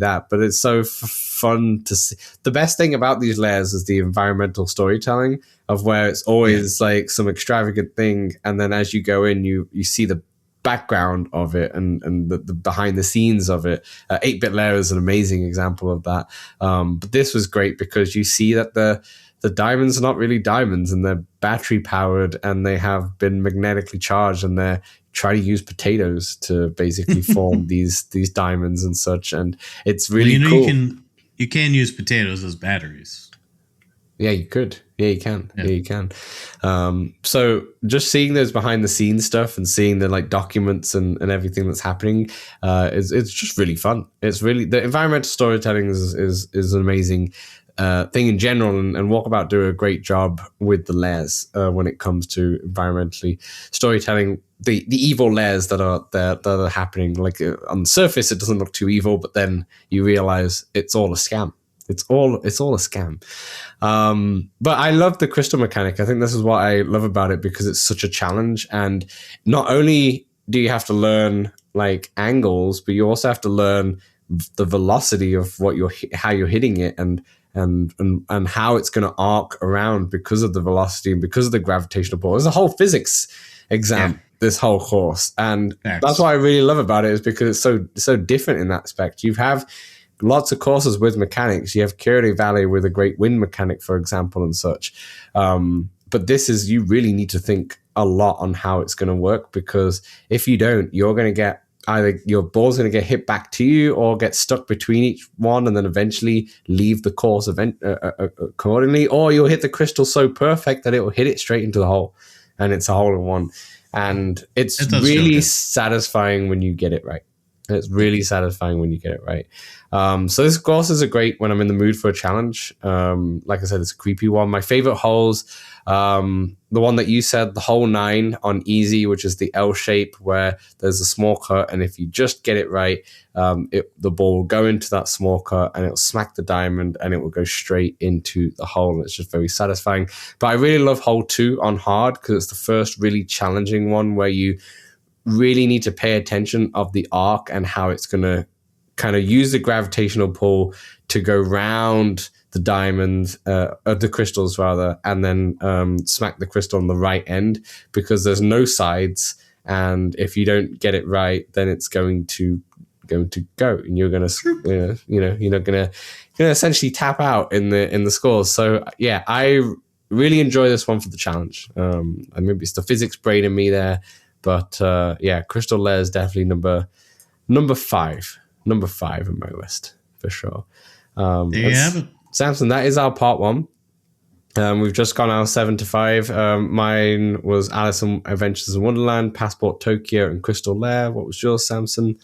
that, but it's so fun to see. The best thing about these layers is the environmental storytelling of where it's always like some extravagant thing, and then as you go in, you see the background of it and the behind the scenes of it. 8-bit layer is an amazing example of that. But this was great because you see that the diamonds are not really diamonds, and they're battery powered, and they have been magnetically charged, and they're trying to use potatoes to basically form these diamonds and such. And it's really cool. You can use potatoes as batteries. Yeah, you could. Yeah, you can. Yeah, you can. So just seeing those behind the scenes stuff and seeing the like documents and everything that's happening, it's just really fun. It's really, the environmental storytelling is an amazing thing in general, and Walkabout do a great job with the layers when it comes to environmentally storytelling. The evil layers that are happening, like on the surface, it doesn't look too evil, but then you realize it's all a scam. It's all a scam. But I love the crystal mechanic. I think this is what I love about it, because it's such a challenge. And not only do you have to learn like angles, but you also have to learn the velocity of how you're hitting it, and how it's going to arc around because of the velocity and because of the gravitational pull. There's a whole physics exam, this whole course. And that's what I really love about it, is because it's so different in that aspect. You have lots of courses with mechanics. You have Curity Valley with a great wind mechanic, for example, and such. But this is, you really need to think a lot on how it's going to work, because if you don't, you're going to get either your ball's going to get hit back to you or get stuck between each one and then eventually leave the course accordingly, or you'll hit the crystal so perfect that it will hit it straight into the hole, and it's a hole in one. And it's really satisfying when you get it right. It's really satisfying when you get it right. So this course is a great when I'm in the mood for a challenge. Like I said, it's a creepy one. My favorite holes, the one that you said, the hole 9 on easy, which is the L shape where there's a small cut, and if you just get it right, the ball will go into that small cut and it will smack the diamond and it will go straight into the hole. It's just very satisfying. But I really love hole 2 on hard, because it's the first really challenging one where you really need to pay attention of the arc and how it's going to kind of use the gravitational pull to go round the diamond, the crystals rather, and then smack the crystal on the right end, because there's no sides, and if you don't get it right, then it's going to go, and you're going to you're not going to essentially tap out in the scores. So yeah, I really enjoy this one for the challenge. And maybe it's the physics brain in me there, but yeah, crystal layer is definitely number 5 on my list for sure. There you have it, Samson. That is our part 1. We've just gone our 7 to 5. Mine was Alice in Adventures in Wonderland, Passport Tokyo, and Crystal Lair. What was yours, Samson?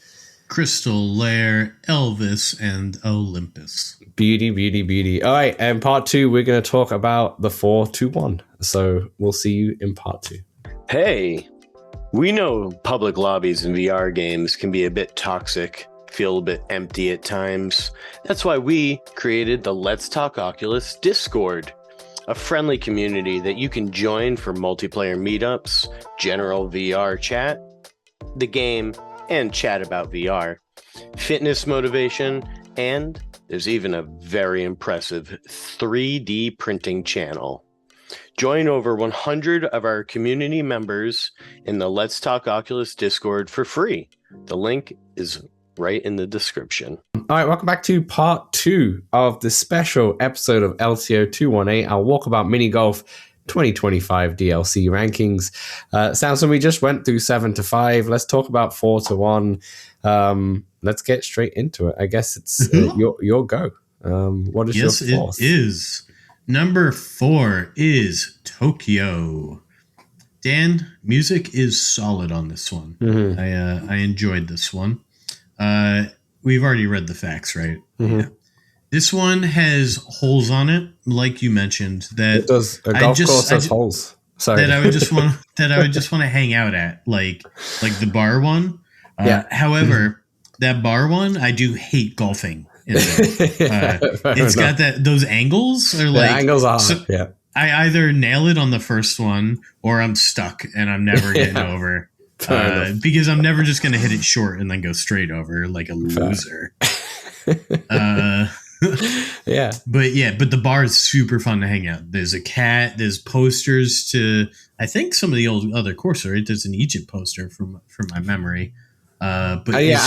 Crystal Lair, Elvis, and Olympus. Beauty. All right, and part 2, we're going to talk about the 4-2-1. So we'll see you in part 2. Hey, we know public lobbies in VR games can be a bit toxic, feel a bit empty at times. That's why we created the Let's Talk Oculus Discord, a friendly community that you can join for multiplayer meetups, general VR chat, the game, and chat about VR, fitness motivation, and there's even a very impressive 3D printing channel. Join over 100 of our community members in the Let's Talk Oculus Discord for free. The link is right in the description. All right, welcome back to part 2 of the special episode of LTO 218, our Walkabout Mini Golf 2025 DLC rankings. Samson, we just went through 7 to 5. Let's talk about 4 to 1. Let's get straight into it. I guess it's your go. What is your fourth? It is. Number 4 is Tokyo. Dan, music is solid on this one. Mm-hmm. I enjoyed this one. we've already read the facts, right? Mm-hmm. Yeah. This one has holes on it, like you mentioned. That it does. A golf course has holes. Sorry. That I would just want to hang out at, like the bar one. However, that bar one, I do hate golfing in there. It's got those angles are like angles are I either nail it on the first one or I'm stuck and I'm never getting over. Because I'm never just going to hit it short and then go straight over like a loser. But the bar is super fun to hang out. There's a cat. There's posters to, I think, some of the old other courses. Right? There's an Egypt poster from my memory. I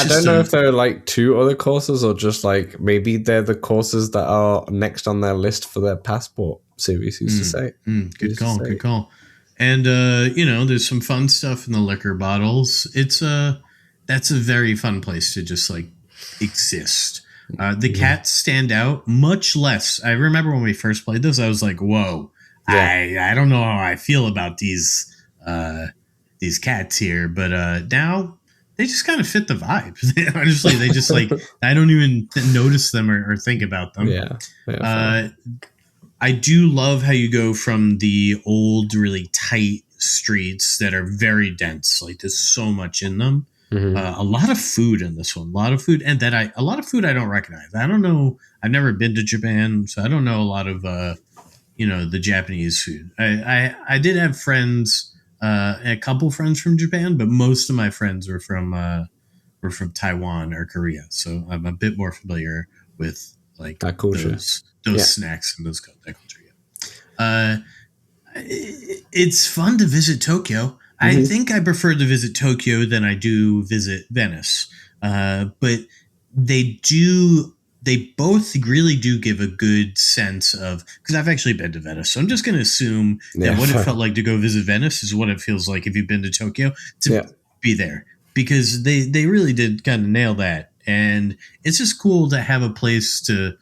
don't know if there are like 2 other courses or just like maybe they're the courses that are next on their list for their passport series. Used to say. Good call. And there's some fun stuff in the liquor bottles. That's a very fun place to just like exist. The cats stand out much less. I remember when we first played this, I was like, whoa, I don't know how I feel about these cats here, but now they just kind of fit the vibe. Honestly, they just like, I don't even notice them or think about them. I do love how you go from the old, really tight streets that are very dense. Like there's so much in them. A lot of food in this one, a lot of food I don't recognize. I don't know. I've never been to Japan, so I don't know a lot of, the Japanese food. I did have friends, a couple friends from Japan, but most of my friends were from Taiwan or Korea. So I'm a bit more familiar with like that culture. Those snacks and that culture. It's fun to visit Tokyo. I think I prefer to visit Tokyo than I do visit Venice. But they both really do give a good sense of, because I've actually been to Venice. So I'm just going to assume that what it felt like to go visit Venice is what it feels like if you've been to Tokyo to be there, because they really did kind of nail that. And it's just cool to have a place to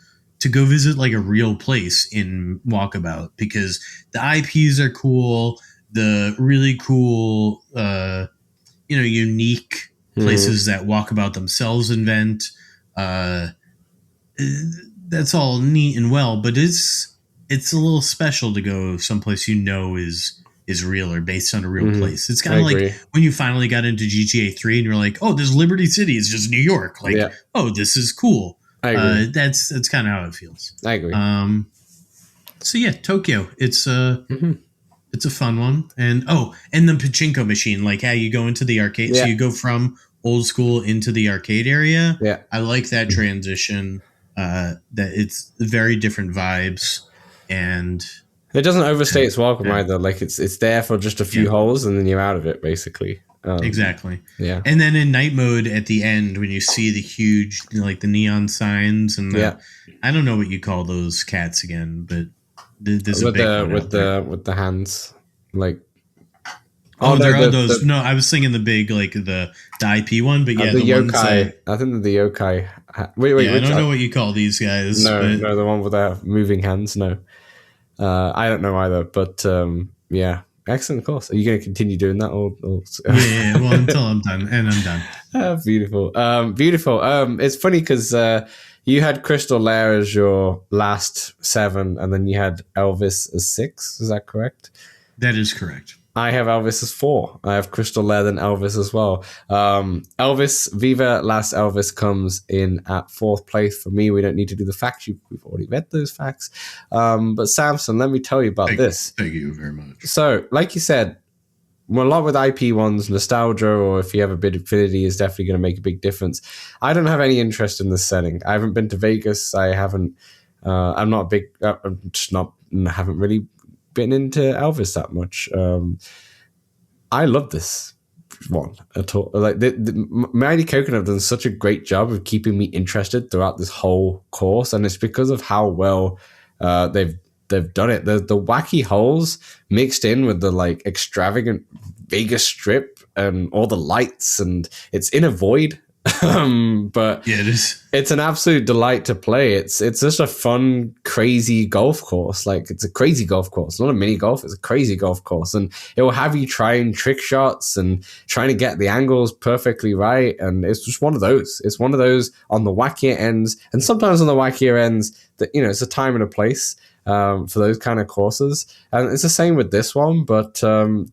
go visit, like a real place in Walkabout, because the IPs are cool. The really cool, unique places that Walkabout themselves invent. That's all neat and well, but it's a little special to go someplace is real or based on a real place. It's kind of like when you finally got into GTA 3 and you're like, oh, there's Liberty City. It's just New York. Like, oh, this is cool. I agree. That's kind of how it feels. I agree. So yeah, Tokyo. It's a fun one. And the pachinko machine, like how you go into the arcade. Yeah. So you go from old school into the arcade area. Yeah. I like that transition. That it's very different vibes, and it doesn't overstay its welcome either. Like it's there for just a few holes and then you're out of it basically. Exactly. Yeah. And then in night mode at the end, when you see the huge, like the neon signs and I don't know what you call those cats again, but there's a big one with the hands, like. There are those. No, I was thinking the big, like the IP one, but yeah, the yokai. I think the yokai. Wait. I don't know what you call these guys. No, the one with the moving hands. No, I don't know either. But yeah. Excellent course. Are you going to continue doing that? Or yeah. Well, until I'm done, and I'm done. Beautiful. It's funny because you had Crystal Lair as your last 7, and then you had Elvis as 6. Is that correct? That is correct. I have Elvis as 4. I have Crystal Lair then Elvis as well. Elvis, Viva Last Elvis comes in at 4th place for me. We don't need to do the facts. We've already read those facts. But Samson, let me tell you about this. Thank you very much. So, like you said, a lot with IP ones, nostalgia, or if you have a bit of affinity, is definitely going to make a big difference. I don't have any interest in this setting. I haven't been to Vegas. I haven't. I'm not a big. I'm just not. Haven't really been into Elvis that much. I love this one at all. Like the Mighty Coconut have done such a great job of keeping me interested throughout this whole course, and it's because of how well they've done it. The wacky holes mixed in with the like extravagant Vegas strip and all the lights, and it's in a void. But Yeah, it is. it's an absolute delight to play. It's just a fun, crazy golf course. Like, it's a crazy golf course, not a mini golf. It's a crazy golf course, and it will have you trying trick shots and trying to get the angles perfectly right. And it's just one of those. It's one of those on the wackier ends, and sometimes on the wackier ends that, you know, it's a time and a place for those kind of courses. And it's the same with this one, but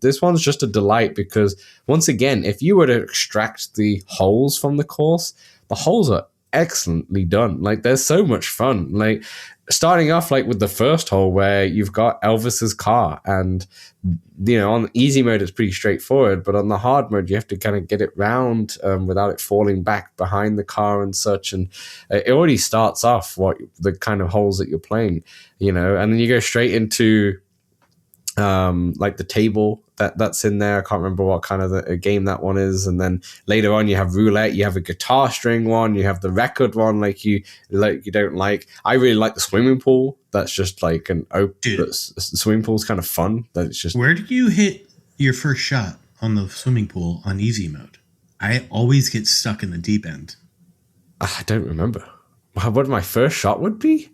this one's just a delight because, once again, if you were to extract the holes from the course, the holes are excellently done. Like, they're so much fun. Like, starting off like with the first hole where you've got Elvis's car, and, you know, on easy mode it's pretty straightforward, but on the hard mode you have to kind of get it round without it falling back behind the car and such. And it already starts off what the kind of holes that you're playing, you know, and then you go straight into like the table that's in there. I can't remember what kind of a game that one is. And then later on you have roulette, you have a guitar string one, you have the record one, like you don't like. I really like the swimming pool. That's just like an open. The swimming pool's kind of fun. That it's just. Where did you hit your first shot on the swimming pool on easy mode? I always get stuck in the deep end. I don't remember what my first shot would be.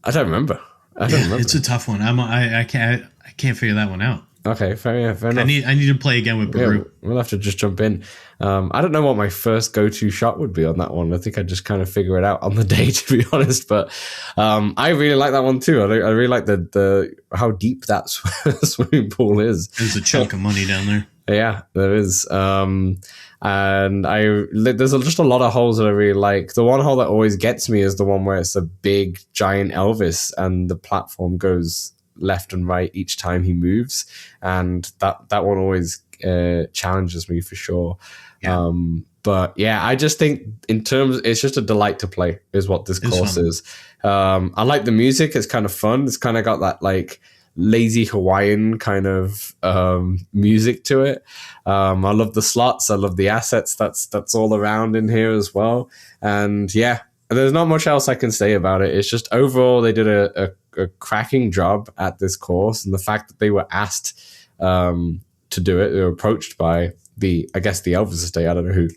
I don't remember. It's a tough one. I can't figure that one out. Okay, fair enough. I need to play again with Baru. Yeah, we'll have to just jump in. I don't know what my first go-to shot would be on that one. I think I just kind of figure it out on the day, to be honest. But I really like that one too. I really like the how deep that swimming pool is. There's a chunk of money down there. Yeah, there is. And there's just a lot of holes that I really like. The one hole that always gets me is the one where it's a big giant Elvis and the platform goes left and right each time he moves, and that one always challenges me for sure. Yeah. But yeah, I just think in terms, it's just a delight to play is what this course is. I like the music. It's kind of fun. It's kind of got that like lazy Hawaiian kind of music to it. I love the slots. I love the assets that's all around in here as well. And yeah, there's not much else I can say about it. It's just overall they did a cracking job at this course, and the fact that they were asked to do it, they were approached by the Elvis estate. I don't know who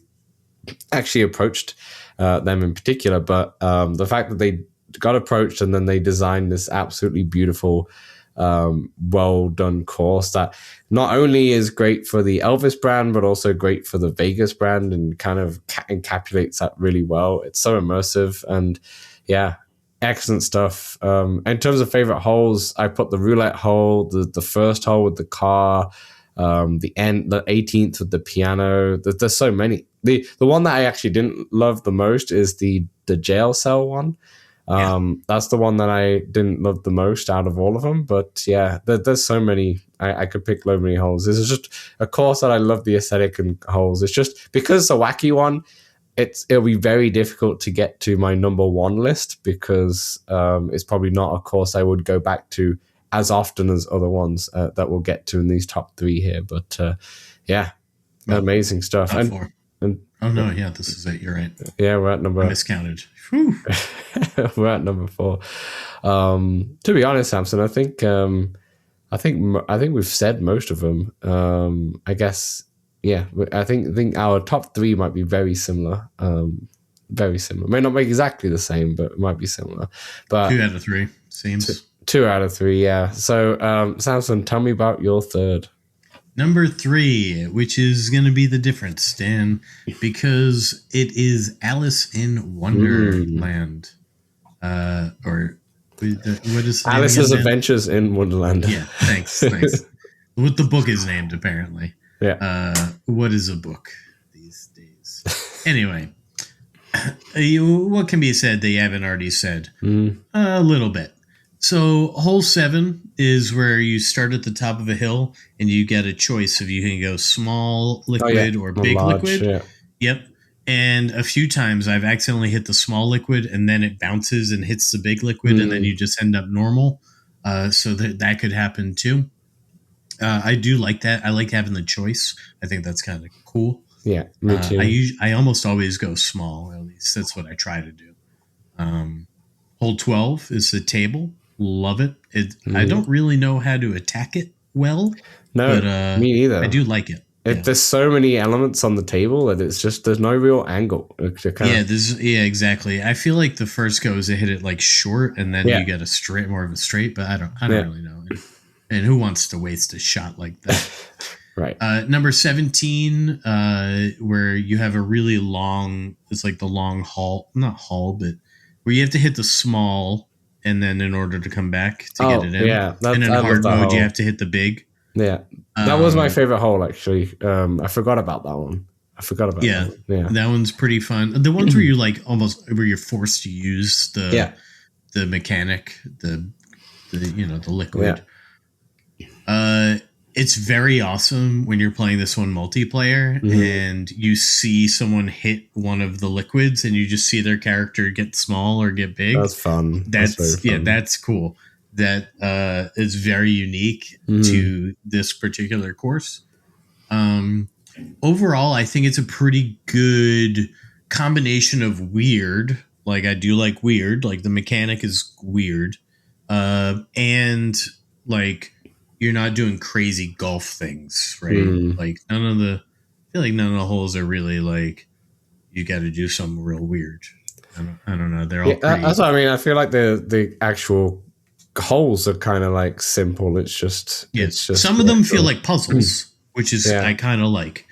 actually approached them in particular, but the fact that they got approached and then they designed this absolutely beautiful well done course that not only is great for the Elvis brand but also great for the Vegas brand, and kind of encapsulates that really well. It's so immersive, and yeah, excellent stuff. In terms of favorite holes, I put the roulette hole, the first hole with the car, the 18th with the piano. There's so many. The one that I actually didn't love the most is the jail cell one. That's the one that I didn't love the most out of all of them. But yeah, there's so many. I could pick so many holes. This is just a course that I love the aesthetic and holes. It's just because it's a wacky one, it'll be very difficult to get to my number one list because it's probably not a course I would go back to as often as other ones that we'll get to in these top three here. But yeah, amazing stuff. This is it. You're right. Yeah, we're at number. I miscounted. We're at number 4. To be honest, Samson, I think we've said most of them. I guess, yeah. I think our top 3 might be very similar. Very similar. May not be exactly the same, but it might be similar. But 2 out of 3 seems. 2 out of 3, yeah. So, Samson, tell me about your third. Number 3, which is going to be the difference, Dan, because it is Alice in Wonderland. Or what is Alice's Adventures in Wonderland. Yeah, thanks. What the book is named, apparently. Yeah. What is a book these days? Anyway, what can be said that you haven't already said? A little bit. So hole 7 is where you start at the top of a hill and you get a choice of you can go small liquid or big liquid. Yeah. Yep. And a few times I've accidentally hit the small liquid and then it bounces and hits the big liquid and then you just end up normal. So that could happen too. I do like that. I like having the choice. I think that's kind of cool. Yeah, me too. I almost always go small. At least that's what I try to do. Hole 12 is the table. Love it. I don't really know how to attack it well. No, but, me either. I do like it. There's so many elements on the table that it's just there's no real angle. Exactly. I feel like the first go is to hit it like short, and then you get more of a straight. But I don't really know. And who wants to waste a shot like that? Right. Number 17, where you have a really long. It's like the long not haul, but where you have to hit the small, and then in order to come back to get it in. Yeah, and in hard mode, you have to hit the big. Yeah, that was my favorite hole, actually. I forgot about that one. That one. Yeah, that one's pretty fun. The ones where you like where you're forced to use the mechanic, the liquid. Yeah. It's very awesome when you're playing this one multiplayer and you see someone hit one of the liquids and you just see their character get small or get big. That's fun. That's cool. That is very unique to this particular course. Overall, I think it's a pretty good combination of weird. Like, I do like weird. Like, the mechanic is weird. And, like, you're not doing crazy golf things, right? Like, I feel like none of the holes are really, like, you got to do something real weird. I don't know. They're all pretty... That's what I mean. I feel like the actual... holes are kind of like simple. It's just some of them feel like puzzles, which is I kind of like.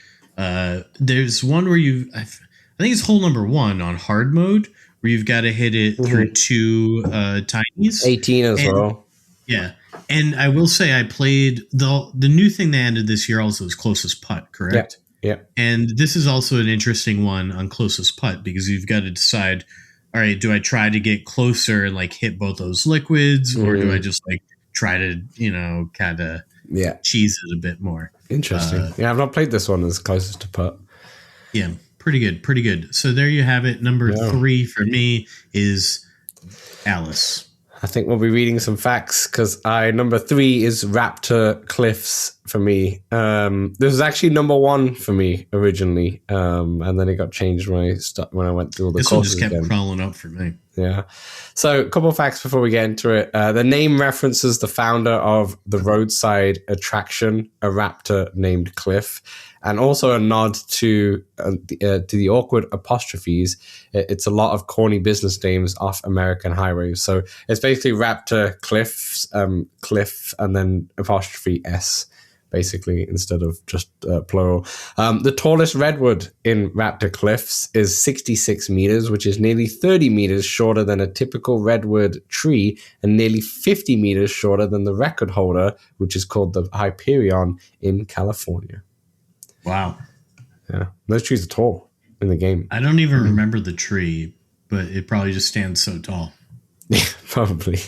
There's one where I think it's hole number 1 on hard mode where you've got to hit it through 2 tinies. 18 as well. Yeah, and I will say I played the new thing they added this year also is closest putt, correct? Yeah. And this is also an interesting one on closest putt because you've got to decide. All right, do I try to get closer and like hit both those liquids, or do I just like try to, kind of cheese it a bit more? Interesting. I've not played this one as closest to putt. Yeah, pretty good. So there you have it. Number 3 for me is Alice. I think we'll be reading some facts because number 3 is Raptor Cliffs for me. This was actually number 1 for me originally, and then it got changed when I went through all the courses. This one just kept crawling up for me. Yeah. So a couple of facts before we get into it. The name references the founder of the roadside attraction, a raptor named Cliff, and also a nod to the awkward apostrophes. It's a lot of corny business names off American highways. So it's basically Raptor Cliffs, Cliff, and then apostrophe S, basically, instead of just plural. The tallest redwood in Raptor Cliffs is 66 meters, which is nearly 30 meters shorter than a typical redwood tree and nearly 50 meters shorter than the record holder, which is called the Hyperion in California. Wow. Yeah. Those trees are tall in the game. I don't even remember the tree, but it probably just stands so tall. Yeah, probably.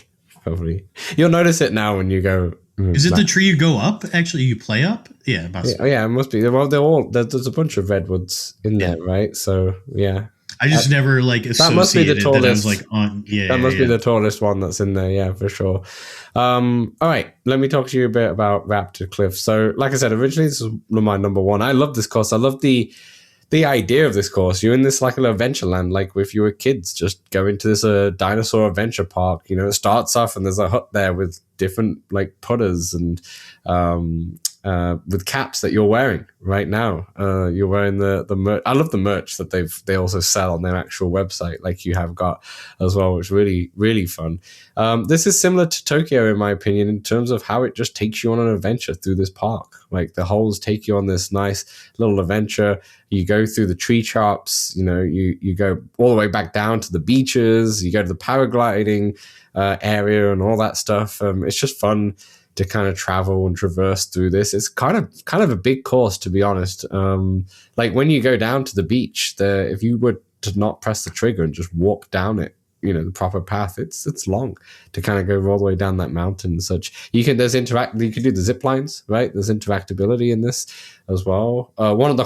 You'll notice it now when you go... Is it the tree you go up? Actually, you play up? Yeah. Yeah, it must be. Well, there's a bunch of redwoods in there, right? So, yeah. I just never like associated that must be the tallest. That I was like on. Yeah, that must be the tallest one that's in there. Yeah, for sure. All right, let me talk to you a bit about Raptor Cliff. So, like I said, originally this was my number 1. I love this course. I love the idea of this course. You're in this like a little adventure land, like if you were kids, just go into this dinosaur adventure park. It starts off and there's a hut there with different like putters and with caps that you're wearing right now. You're wearing the merch. I love the merch that they also sell on their actual website, like you have got as well, which is really, really fun. This is similar to Tokyo, in my opinion, in terms of how it just takes you on an adventure through this park. Like the holes take you on this nice little adventure. You go through the tree chops, you go all the way back down to the beaches, you go to the paragliding area and all that stuff. It's just fun to kind of travel and traverse through this. It's kind of a big course, to be honest. Like when you go down to the beach, if you were to not press the trigger and just walk down it, the proper path, it's long to kind of go all the way down that mountain and such. You can do the zip lines, right? There's interactability in this as well. One of the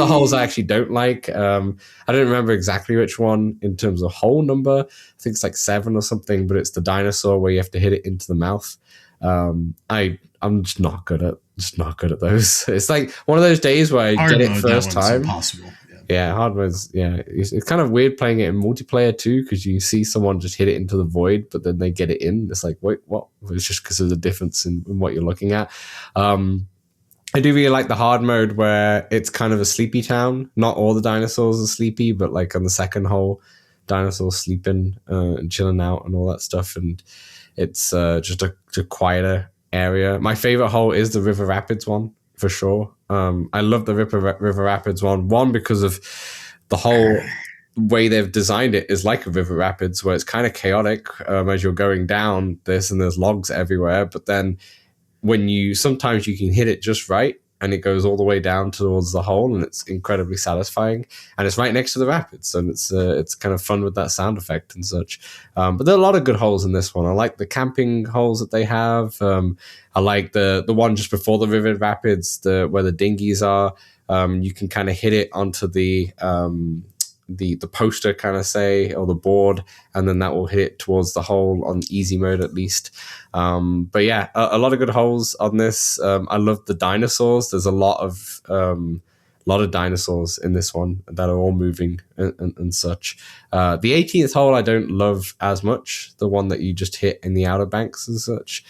holes I actually don't like. I don't remember exactly which one in terms of hole number. I think it's like 7 or something, but it's the dinosaur where you have to hit it into the mouth. I'm just not good at those. It's like one of those days where I get it first time. Impossible. Yeah, hard mode's, it's kind of weird playing it in multiplayer too, because you see someone just hit it into the void, but then they get it in. It's like, wait, what? It's just because of the difference in what you're looking at. I do really like the hard mode where it's kind of a sleepy town. Not all the dinosaurs are sleepy, but like on the second hole, dinosaurs sleeping and chilling out and all that stuff. And it's just a quieter area. My favorite hole is the River Rapids one for sure. I love the River Rapids one because of the whole way they've designed it is like a River Rapids where it's kind of chaotic as you're going down this and there's logs everywhere. But then sometimes you can hit it just right and it goes all the way down towards the hole and it's incredibly satisfying. And it's right next to the rapids and it's kind of fun with that sound effect and such. But there are a lot of good holes in this one. I like the camping holes that they have. I like the one just before the River Rapids, where the dinghies are. You can kind of hit it onto the poster, kind of say, or the board, and then that will hit it towards the hole on easy mode at least. But yeah, a lot of good holes on this. I love the dinosaurs. There's a lot of dinosaurs in this one that are all moving and such. The 18th hole I don't love as much. The one that you just hit in the Outer Banks and such.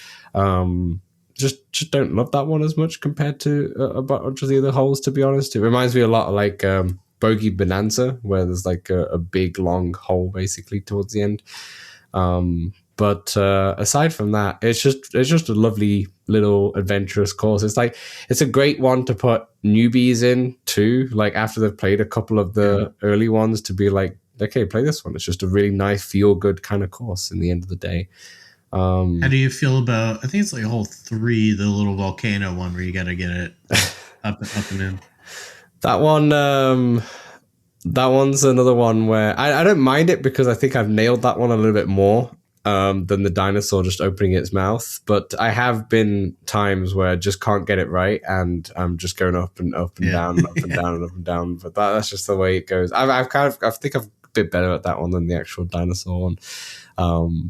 Just don't love that one as much compared to a bunch of the other holes, to be honest. It reminds me a lot of like Bogey Bonanza, where there's like a big long hole basically towards the end. But aside from that, it's just a lovely little adventurous course. It's a great one to put newbies in too, like after they've played a couple of the early ones, to be like, okay, play this one. It's just a really nice feel good kind of course in the end of the day. How do you feel about, I think it's like hole 3, the little volcano one where you got to get it up and in? That one, that one's another one where I don't mind it because I think I've nailed that one a little bit more than the dinosaur just opening its mouth. But I have been times where I just can't get it right and I'm just going up and down and up and down and up and down. But that's just the way it goes. I think I've a bit better at that one than the actual dinosaur one.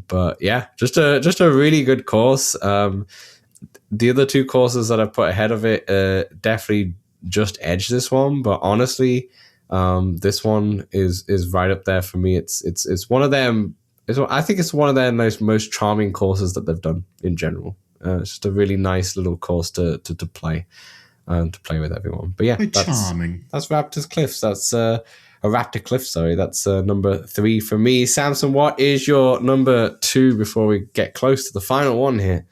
But yeah, just a really good course. The other 2 courses that I put ahead of it definitely just edge this one, but honestly, this one is right up there for me. It's one of them. I think it's one of their most charming courses that they've done in general. It's just a really nice little course to play with everyone. But yeah, charming. That's Raptors Cliffs. That's a Raptor Cliff. Sorry, that's number 3 for me. Samson, what is your number 2 before we get close to the final one here?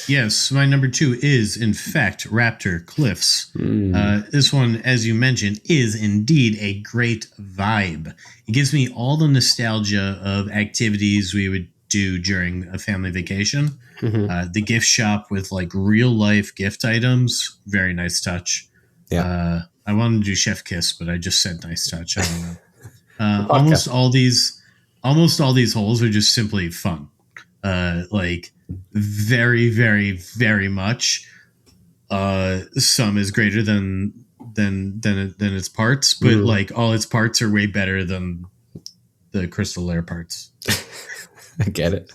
Yes, my number 2 is, in fact, Raptor Cliffs. This one, as you mentioned, is indeed a great vibe. It gives me all the nostalgia of activities we would do during a family vacation. The gift shop with like real life gift items, very nice touch. Yeah, I wanted to do Chef Kiss, but I just said nice touch. I don't know. Almost all these holes are just simply fun. Like very, very, very much. Sum is greater than its parts, but like all its parts are way better than the crystal layer parts. I get it.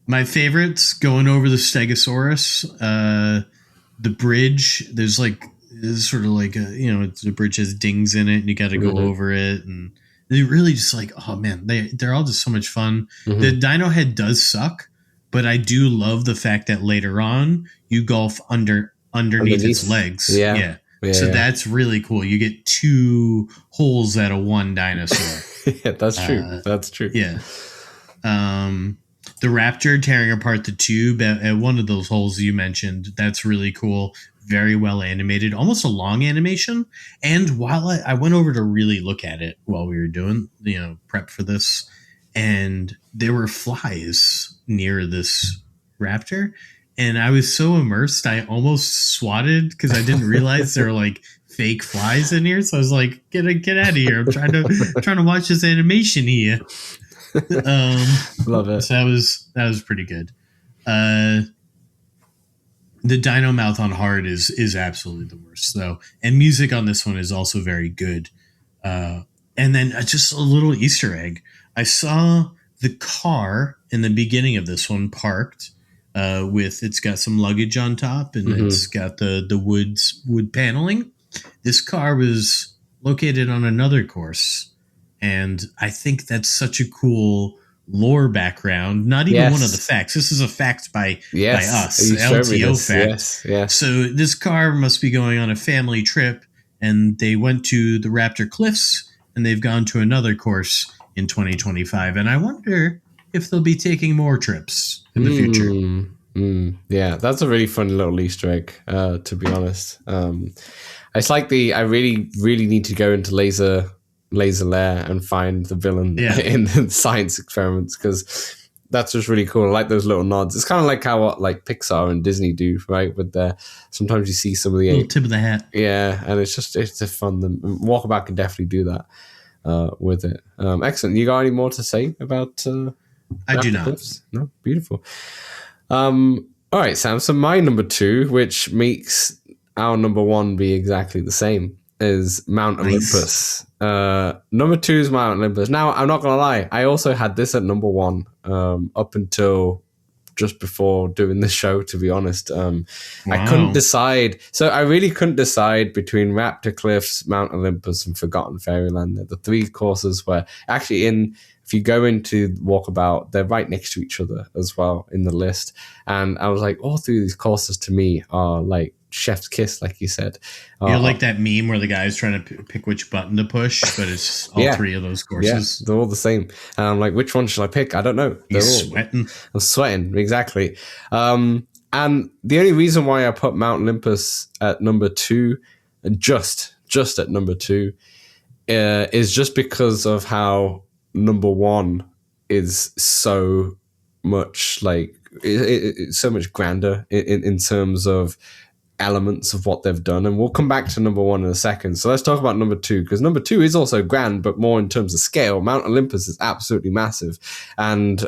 My favorites, going over the Stegosaurus, the bridge. There's sort of like the bridge has dings in it, and you got to go over it, and they really just like, oh man, they're all just so much fun. The dino head does suck, but I do love the fact that later on you golf underneath its legs. Yeah. So that's really cool. You get 2 holes out of 1 dinosaur. Yeah, that's true. That's true. Yeah. The raptor tearing apart the tube at one of those holes you mentioned, that's really cool. Very well animated, almost a long animation. And while I went over to really look at it while we were doing, prep for this, and there were flies near this raptor, and I was so immersed I almost swatted because I didn't realize there were like fake flies in here. So I was like, get out of here! I'm trying to watch this animation here. Love it. So that was pretty good. The dino mouth on hard is absolutely the worst though, and music on this one is also very good. And then just a little Easter egg. I saw the car in the beginning of this one parked it's got some luggage on top, and it's got the wood paneling. This car was located on another course, and I think that's such a cool lore background, not even one of the facts. This is a fact by us, LTO fact. Yes. So this car must be going on a family trip, and they went to the Raptor Cliffs, and they've gone to another course in 2025. And I wonder if they'll be taking more trips in the future. Yeah, that's a really fun little Easter egg, to be honest. It's like I really, really need to go into laser lair and find the villain in the science experiments, because that's just really cool. I like those little nods. It's kind of like how like Pixar and Disney do, right? With their, sometimes you see some of the little tip of the hat. Yeah, and it's a fun. Walkabout can definitely do that with it. Excellent. You got any more to say about? I do not. Cliffs? No, beautiful. All right, Sam. So my number 2, which makes our number 1 be exactly the same, is Mount Olympus. Number 2 is Mount Olympus. Now, I'm not gonna lie, I also had this at number 1 up until just before doing this show, to be honest. I couldn't decide. So I really couldn't decide between Raptor Cliffs, Mount Olympus, and Forgotten Fairyland. They're the 3 courses where actually if you go into Walkabout, they're right next to each other as well in the list. And I was like, all 3 of these courses to me are like chef's kiss, like you said. You're like that meme where the guy's trying to pick which button to push, but it's all 3 of those courses. Yeah, they're all the same. And I'm like, which one should I pick? I don't know. Sweating. I'm sweating, exactly. And the only reason why I put Mount Olympus at number 2, just at number 2, is just because of how number 1 is so much like it's so much grander in terms of elements of what they've done, and we'll come back to number 1 in a second. So let's talk about number 2, because number 2 is also grand, but more in terms of scale. Mount Olympus is absolutely massive, and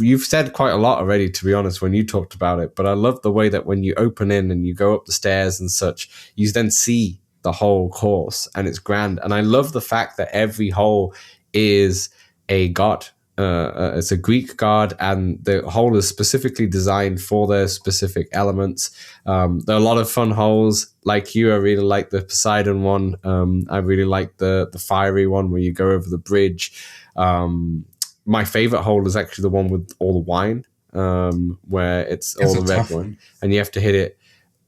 you've said quite a lot already, to be honest, when you talked about it, but I love the way that when you open in and you go up the stairs and such, you then see the whole course, and it's grand. And I love the fact that every hole is a god. It's a Greek god, and the hole is specifically designed for their specific elements. There are a lot of fun holes. Like you, I really like the Poseidon one. I really like the fiery one where you go over the bridge. My favorite hole is actually the one with all the wine, where it's all the red one, and you have to hit it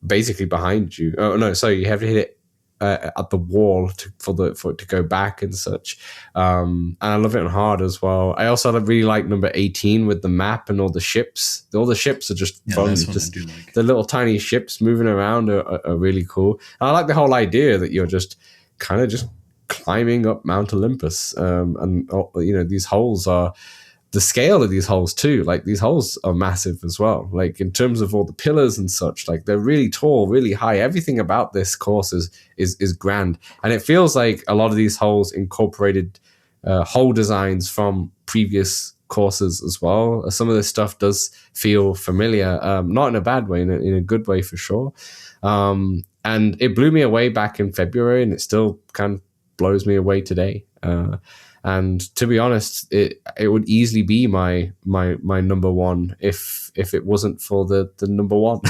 basically behind you. Oh no, sorry, you have to hit it at the wall for it to go back and such. And I love it on hard as well. I also really like number 18 with the map and all the ships. All the ships are just fun. Just like. The little tiny ships moving around are really cool. And I like the whole idea that you're just kind of just climbing up Mount Olympus. And these holes are the scale of these holes too. Like these holes are massive as well. Like in terms of all the pillars and such, like they're really tall, really high. Everything about this course is grand. And it feels like a lot of these holes incorporated hole designs from previous courses as well. Some of this stuff does feel familiar, not in a bad way, in a good way for sure. And it blew me away back in February, and it still kind of blows me away today. And to be honest, it would easily be my number 1 if it wasn't for the number 1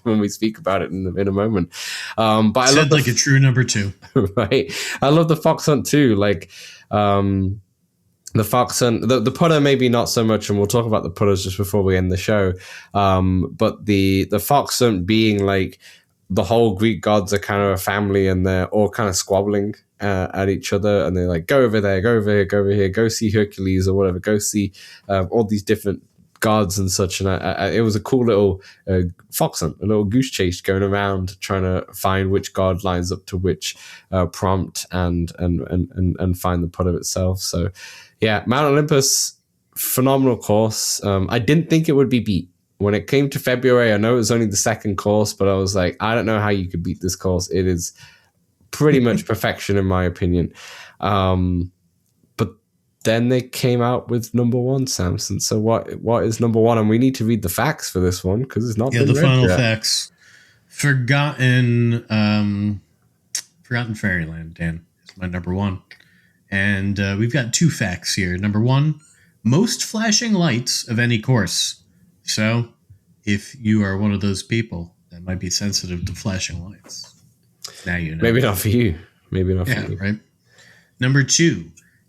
when we speak about it in a moment. But I love like a true number 2, right? I love the Fox Hunt too. Like the Fox Hunt, the putter maybe not so much, and we'll talk about the putters just before we end the show. But the Fox Hunt being like the whole Greek gods are kind of a family, and they're all kind of squabbling at each other, and they're like, go over there, go over here, go over here, go see Hercules or whatever, go see all these different gods and such. And it was a cool little fox hunt, a little goose chase going around trying to find which god lines up to which prompt and find the putter itself. So yeah, Mount Olympus, phenomenal course. I didn't think it would be beat. When it came to February, I know it was only the second course, but I was like, I don't know how you could beat this course. It is pretty much perfection in my opinion. But then they came out with number 1, Samson. So what is number 1? And we need to read the facts for this one because it's not been the read final yet. Facts. Forgotten Fairyland, Dan, is my number 1. And we've got 2 facts here. Number 1, most flashing lights of any course. So if you are one of those people that might be sensitive to flashing lights, now you know. Maybe not for you. Maybe not for you. Right. Number 2,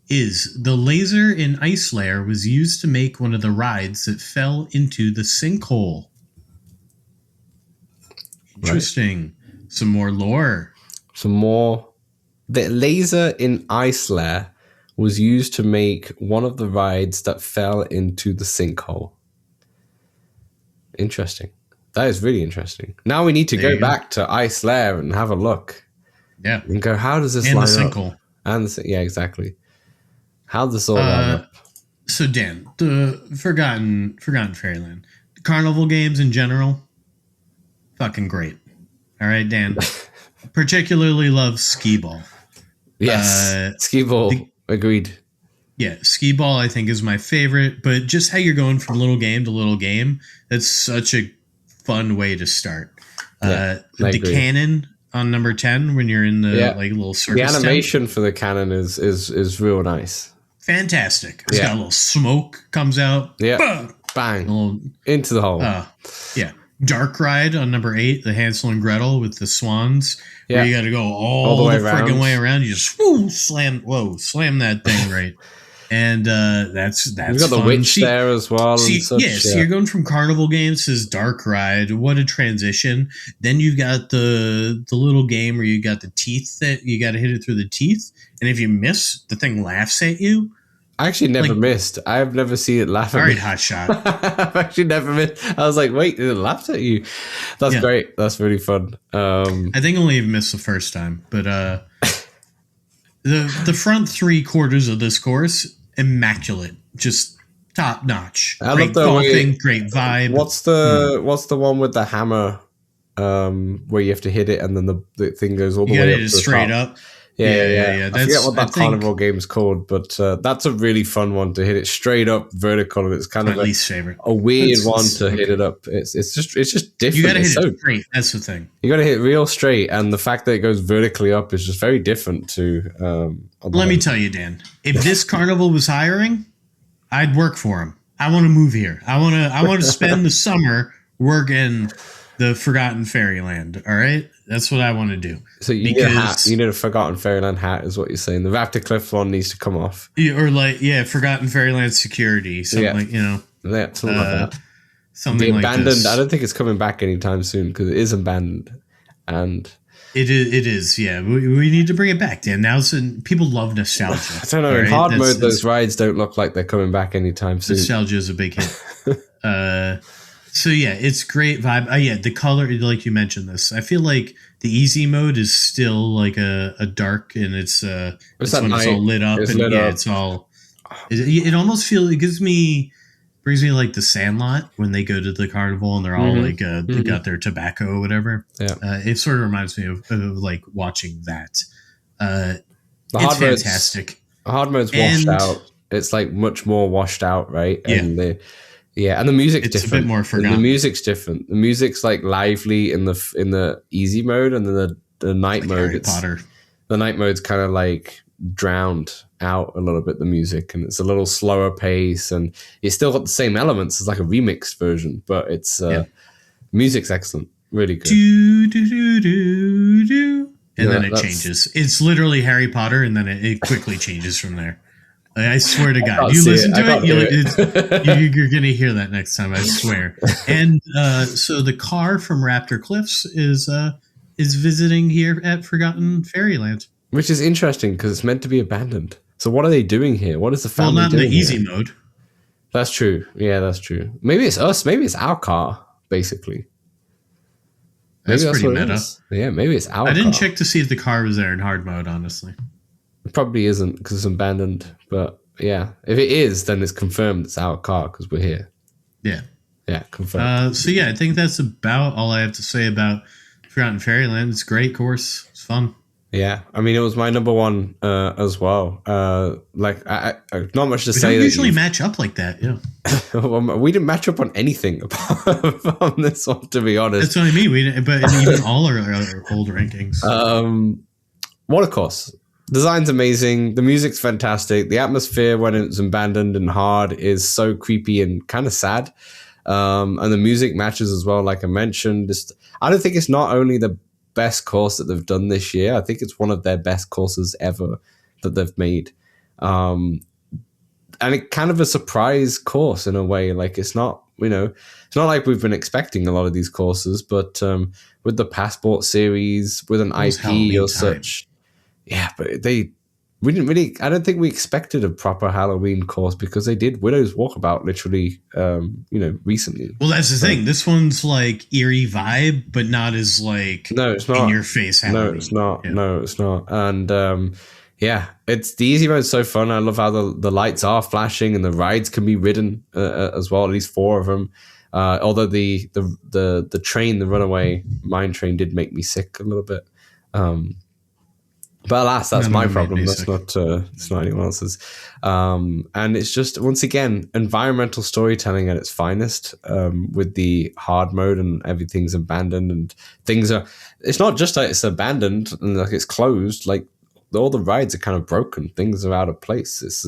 is the laser in Ice Lair was used to make one of the rides that fell into the sinkhole. Interesting. Right. Some more lore. The laser in Ice Lair was used to make one of the rides that fell into the sinkhole. Interesting. That is really interesting. Now we need to go back to Ice Lair and have a look. Yeah. And go, how does this line up? And the sinkhole. Yeah, exactly. How does this all line up? So, Dan, the Forgotten Fairyland. The carnival games in general, fucking great. All right, Dan. Particularly love Skee Ball. Yes, Skee Ball. Agreed. Yeah, Skee Ball I think is my favorite, but just how you're going from little game to little game, that's such a fun way to start. The cannon on number 10 when you're in the like little circus. The animation for the cannon is real nice. Fantastic. It's got a little smoke comes out. Yeah. Bang. Into the hole. Yeah. Dark Ride on number 8, the Hansel and Gretel with the swans. Where you got to go all the friggin' way around. You just slam that thing right. And that's You've got the witch there as well. So you're going from carnival games to this Dark Ride. What a transition. Then you've got the little game where you got the teeth that you got to hit it through the teeth. And if you miss, the thing laughs at you. I actually never missed. I've never seen it laugh at me. All right, hot shot. I've actually never missed. I was like, wait, it laughed at you. That's great. That's really fun. I think only missed the first time. But the front 3/4 of this course, immaculate. Just top notch. Great golfing, great vibe. What's the one with the hammer where you have to hit it and then the thing goes all the way up? You got to hit it straight up. Yeah. I forget what that carnival game is called, but that's a really fun one to hit it straight up vertical. And it's kind of least favorite. A weird one to hit it up. It's just different. You got to hit it straight. That's the thing. You got to hit real straight, and the fact that it goes vertically up is just very different to. Let me tell you, Dan. If this carnival was hiring, I'd work for him. I want to move here. I want to spend the summer working the Forgotten Fairyland. All right. That's what I want to do. So you need a hat. You need a Forgotten Fairyland hat, is what you're saying. The Raptor Cliff one needs to come off. Or Forgotten Fairyland security. Something like, something like that. Something like abandoned. this. I don't think it's coming back anytime soon because it is abandoned. And it is. Yeah, we need to bring it back, Dan. Now people love nostalgia. I don't know. In hard mode, those rides don't look like they're coming back anytime soon. Nostalgia is a big hit. So yeah, it's great vibe. The color, like you mentioned this, I feel like the easy mode is still like a dark, and it's when it's all lit up, it's all. It almost brings me like the Sandlot when they go to the carnival and they're all they got their tobacco or whatever. Yeah, it sort of reminds me of like watching that. It's fantastic. Hard mode's washed out. It's like much more washed out, right? And and the music's different. A bit more forgotten. The music's different. The music's like lively in the easy mode, and then the night mode. Harry Potter. The night mode's kind of like drowned out a little bit. The music, and it's a little slower pace, and it's still got the same elements. It's like a remixed version, but it's music's excellent, really good. And then it changes. It's literally Harry Potter, and then it quickly changes from there. I swear to God, you listen to it, you're going to hear that next time, I swear. And so the car from Raptor Cliffs is visiting here at Forgotten Fairyland. Which is interesting because it's meant to be abandoned. So what are they doing here? What is the family doing? Well, not in the easy mode. That's true. Yeah, that's true. Maybe it's us. Maybe it's our car, basically. That's pretty meta. Yeah, maybe it's our car. I didn't check to see if the car was there in hard mode, honestly. It probably isn't because it's abandoned. But yeah, if it is, then it's confirmed it's our car because we're here. Yeah. Yeah, confirmed. So yeah, I think that's about all I have to say about Forgotten Fairyland. It's a great course. It's fun. Yeah, I mean, it was my number one as well. Like, I not much to say. We don't usually match up like that, yeah. We didn't match up on anything on this one, to be honest. That's what I mean. But even all our old rankings. What a course. Design's amazing. The music's fantastic. The atmosphere when it's abandoned and hard is so creepy and kind of sad. And the music matches as well, like I mentioned. I don't think it's not only the best course that they've done this year. I think it's one of their best courses ever that they've made. And it kind of a surprise course in a way. Like it's not, it's not like we've been expecting a lot of these courses, but with the Passport series, with an IP or such, but we didn't really. I don't think we expected a proper Halloween course because they did Widow's Walkabout literally, recently. Well, that's the thing. This one's like eerie vibe, but not as like it's not in your face Halloween. No, it's not. Yeah. No, it's not. And it's the easy mode's so fun. I love how the lights are flashing and the rides can be ridden as well. At least 4 of them. Although the train, the runaway mine train, did make me sick a little bit. But alas, that's my problem. That's not it's not anyone else's. And it's just, once again, environmental storytelling at its finest, with the hard mode and everything's abandoned and things are. It's not just that it's abandoned and like it's closed. Like all the rides are kind of broken. Things are out of place. It's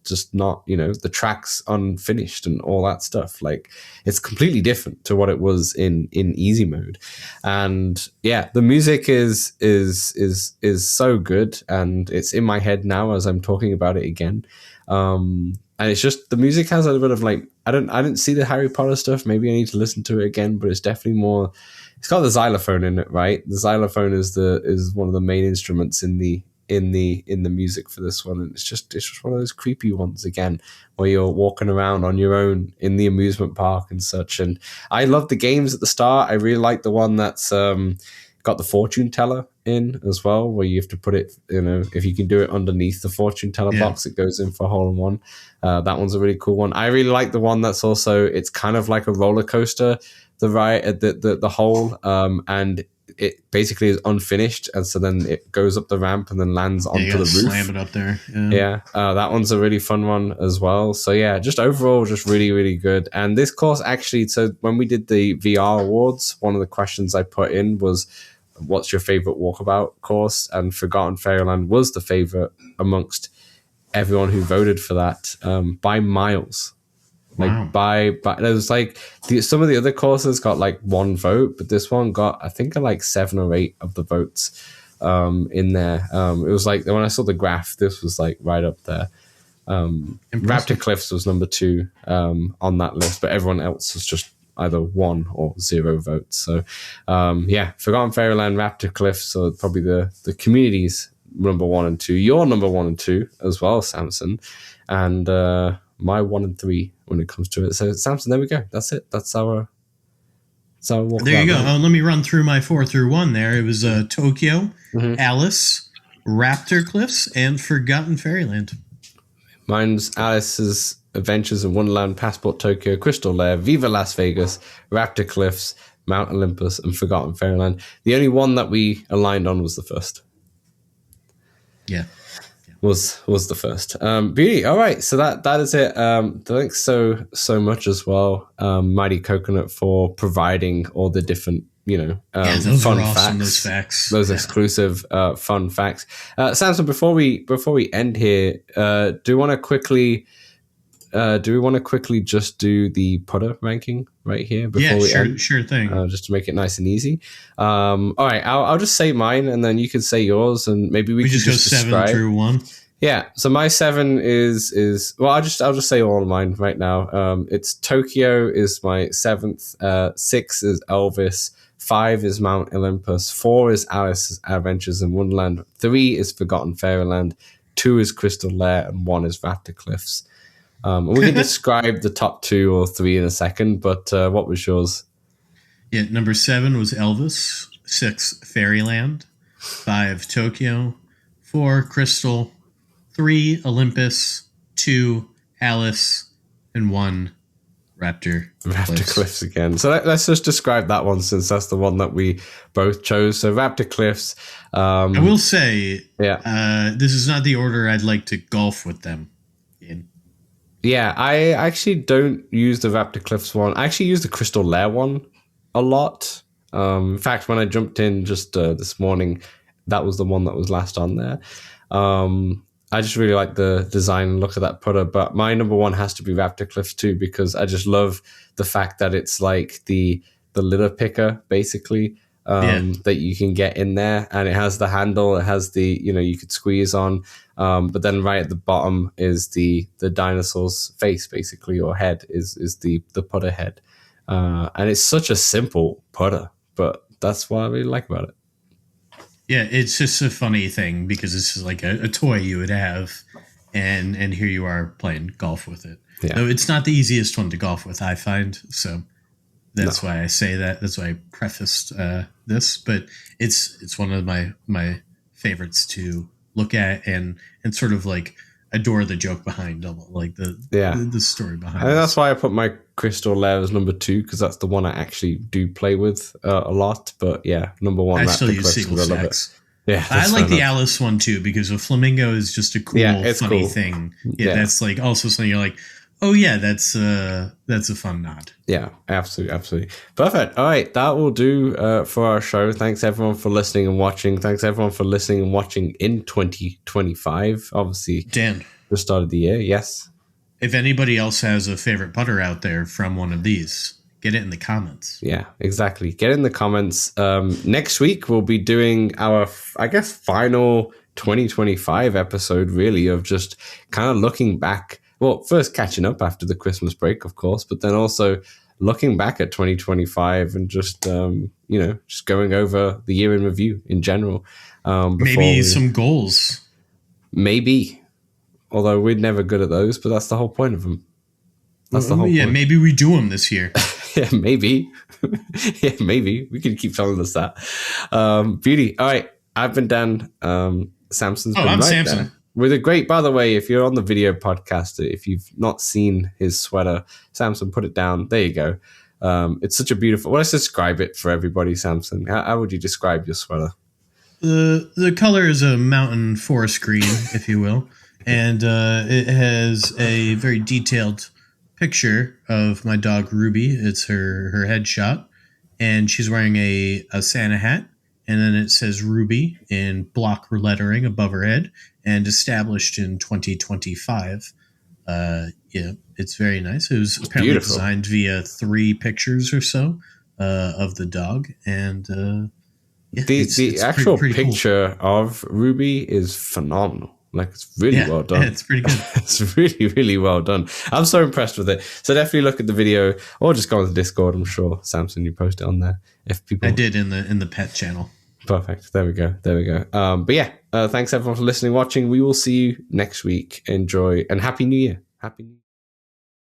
just not, the track's unfinished and all that stuff. Like it's completely different to what it was in easy mode. And yeah, the music is so good, and it's in my head now as I'm talking about it again. And it's just, the music has a little bit of like, I didn't see the Harry Potter stuff. Maybe I need to listen to it again, but it's definitely more, it's got the xylophone in it, right? The xylophone is one of the main instruments in the music for this one, and it's just one of those creepy ones again, where you're walking around on your own in the amusement park and such. And I love the games at the start. I really like the one that's got the fortune teller in as well, where you have to put it, if you can do it underneath the fortune teller box, it goes in for a hole in one. That one's a really cool one. I really like the one that's also, it's kind of like a roller coaster, the hole, and it basically is unfinished, and so then it goes up the ramp and then lands onto the roof. Slam it up there. That one's a really fun one as well. So yeah, just overall, just really, really good. And this course actually, so when we did the VR awards, one of the questions I put in was, what's your favorite Walkabout course? And Forgotten Fairyland was the favorite amongst everyone who voted for that, by miles. Like by there was like some of the other courses got like 1 vote, but this one got, I think, like 7 or 8 of the votes in there. It was like, when I saw the graph, this was like right up there. Raptor Cliffs was number 2 on that list, but everyone else was just either 1 or 0 votes. So Forgotten Fairyland, Raptor Cliffs are probably the community's number 1 and 2. Your number 1 and 2 as well, Samson, and my 1 and 3 when it comes to it. So Samson, there we go. That's it. That's our Walkabout. There you go. Let me run through my 4 through 1 there. It was Tokyo, Alice, Raptor Cliffs, and Forgotten Fairyland. Mine's Alice's Adventures in Wonderland, Passport Tokyo, Crystal Lair, Viva Las Vegas, Raptor Cliffs, Mount Olympus, and Forgotten Fairyland. The only one that we aligned on was the first. Yeah. Was the first. Beauty. All right, so that is it. Thanks so much as well, Mighty Coconut, for providing all the different those fun are awesome, facts. those facts. Those exclusive fun facts. Samson, before we end here, do we want to quickly just do the putter ranking right here before we end? Sure thing. Just to make it nice and easy. All right, I'll just say mine, and then you can say yours, and maybe we can just go 7 through 1. Yeah, so my 7 is well, I'll just say all of mine right now. It's Tokyo is my 7th. 6 is Elvis. 5 is Mount Olympus. 4 is Alice's Adventures in Wonderland. 3 is Forgotten Fairyland. 2 is Crystal Lair, and 1 is Raptor Cliffs. And we can describe the top 2 or 3 in a second, but what was yours? Yeah, number 7 was Elvis. 6, Fairyland. 5, Tokyo. 4, Crystal. 3, Olympus. 2, Alice. And 1, Raptor Cliffs again. So let's just describe that one, since that's the one that we both chose. So Raptor Cliffs. I will say, this is not the order I'd like to golf with them in. Yeah, I actually don't use the Raptor Cliffs one. I actually use the Crystal Lair one a lot. In fact, when I jumped in just this morning, that was the one that was last on there. I just really like the design and look of that putter, but my number 1 has to be Raptor Cliffs too, because I just love the fact that it's like the litter picker, basically. that you can get in there, and it has the handle, it has the, you could squeeze on, but then right at the bottom is the dinosaur's face, basically, or head is the putter head, and it's such a simple putter, but that's what I really like about it. Yeah, it's just a funny thing because this is like a toy you would have, and here you are playing golf with it. Yeah. No, it's not the easiest one to golf with, I find. So that's why I say that. That's why I prefaced this. But it's one of my favorites to look at and sort of like adore the joke behind, like the story behind. And that's why I put my Crystal Lair as number 2, because that's the one I actually do play with a lot. But yeah, number 1. I still use single stacks. Yeah, I like the Alice one too, because a flamingo is just a cool, funny thing. Yeah, that's like also something you're like, oh yeah, that's a fun nod. Yeah, absolutely. Perfect. All right, that will do for our show. Thanks everyone for listening and watching. Thanks everyone for listening and watching in 2025. Obviously, Dan, the start of the year. Yes. If anybody else has a favorite putter out there from one of these, get it in the comments. Yeah, exactly. Get in the comments. Next week, we'll be doing our, I guess, final 2025 episode, really, of just kind of looking back. Well, first catching up after the Christmas break, of course, but then also looking back at 2025 and just, just going over the year in review in general. Maybe some goals. Maybe. Although we're never good at those, but that's the whole point of them. That's the whole point. Maybe we do them this year. Yeah, maybe. Yeah, maybe. We can keep telling us that. Beauty. All right. I've been Dan. Samson's been I'm right Samson. there. With a great, by the way, if you're on the video podcast, if you've not seen his sweater, Samson, put it down. There you go. It's such a beautiful... Well, let's describe it for everybody, Samson. How would you describe your sweater? The color is a mountain forest green, if you will. And it has a very detailed picture of my dog Ruby. It's her headshot, and she's wearing a Santa hat, and then it says Ruby in block lettering above her head, and established in 2025. It's very nice. It was apparently designed via 3 pictures or so of the dog, and the actual picture of Ruby is phenomenal. Like, it's really well done. Yeah, it's pretty good. It's really, really well done. I'm so impressed with it. So definitely look at the video, or just go on the Discord. I'm sure, Samson, you post it on there. If people, I did in the pet channel. Perfect. There we go. But yeah, thanks everyone for listening, watching. We will see you next week. Enjoy, and Happy New Year. Happy New Year.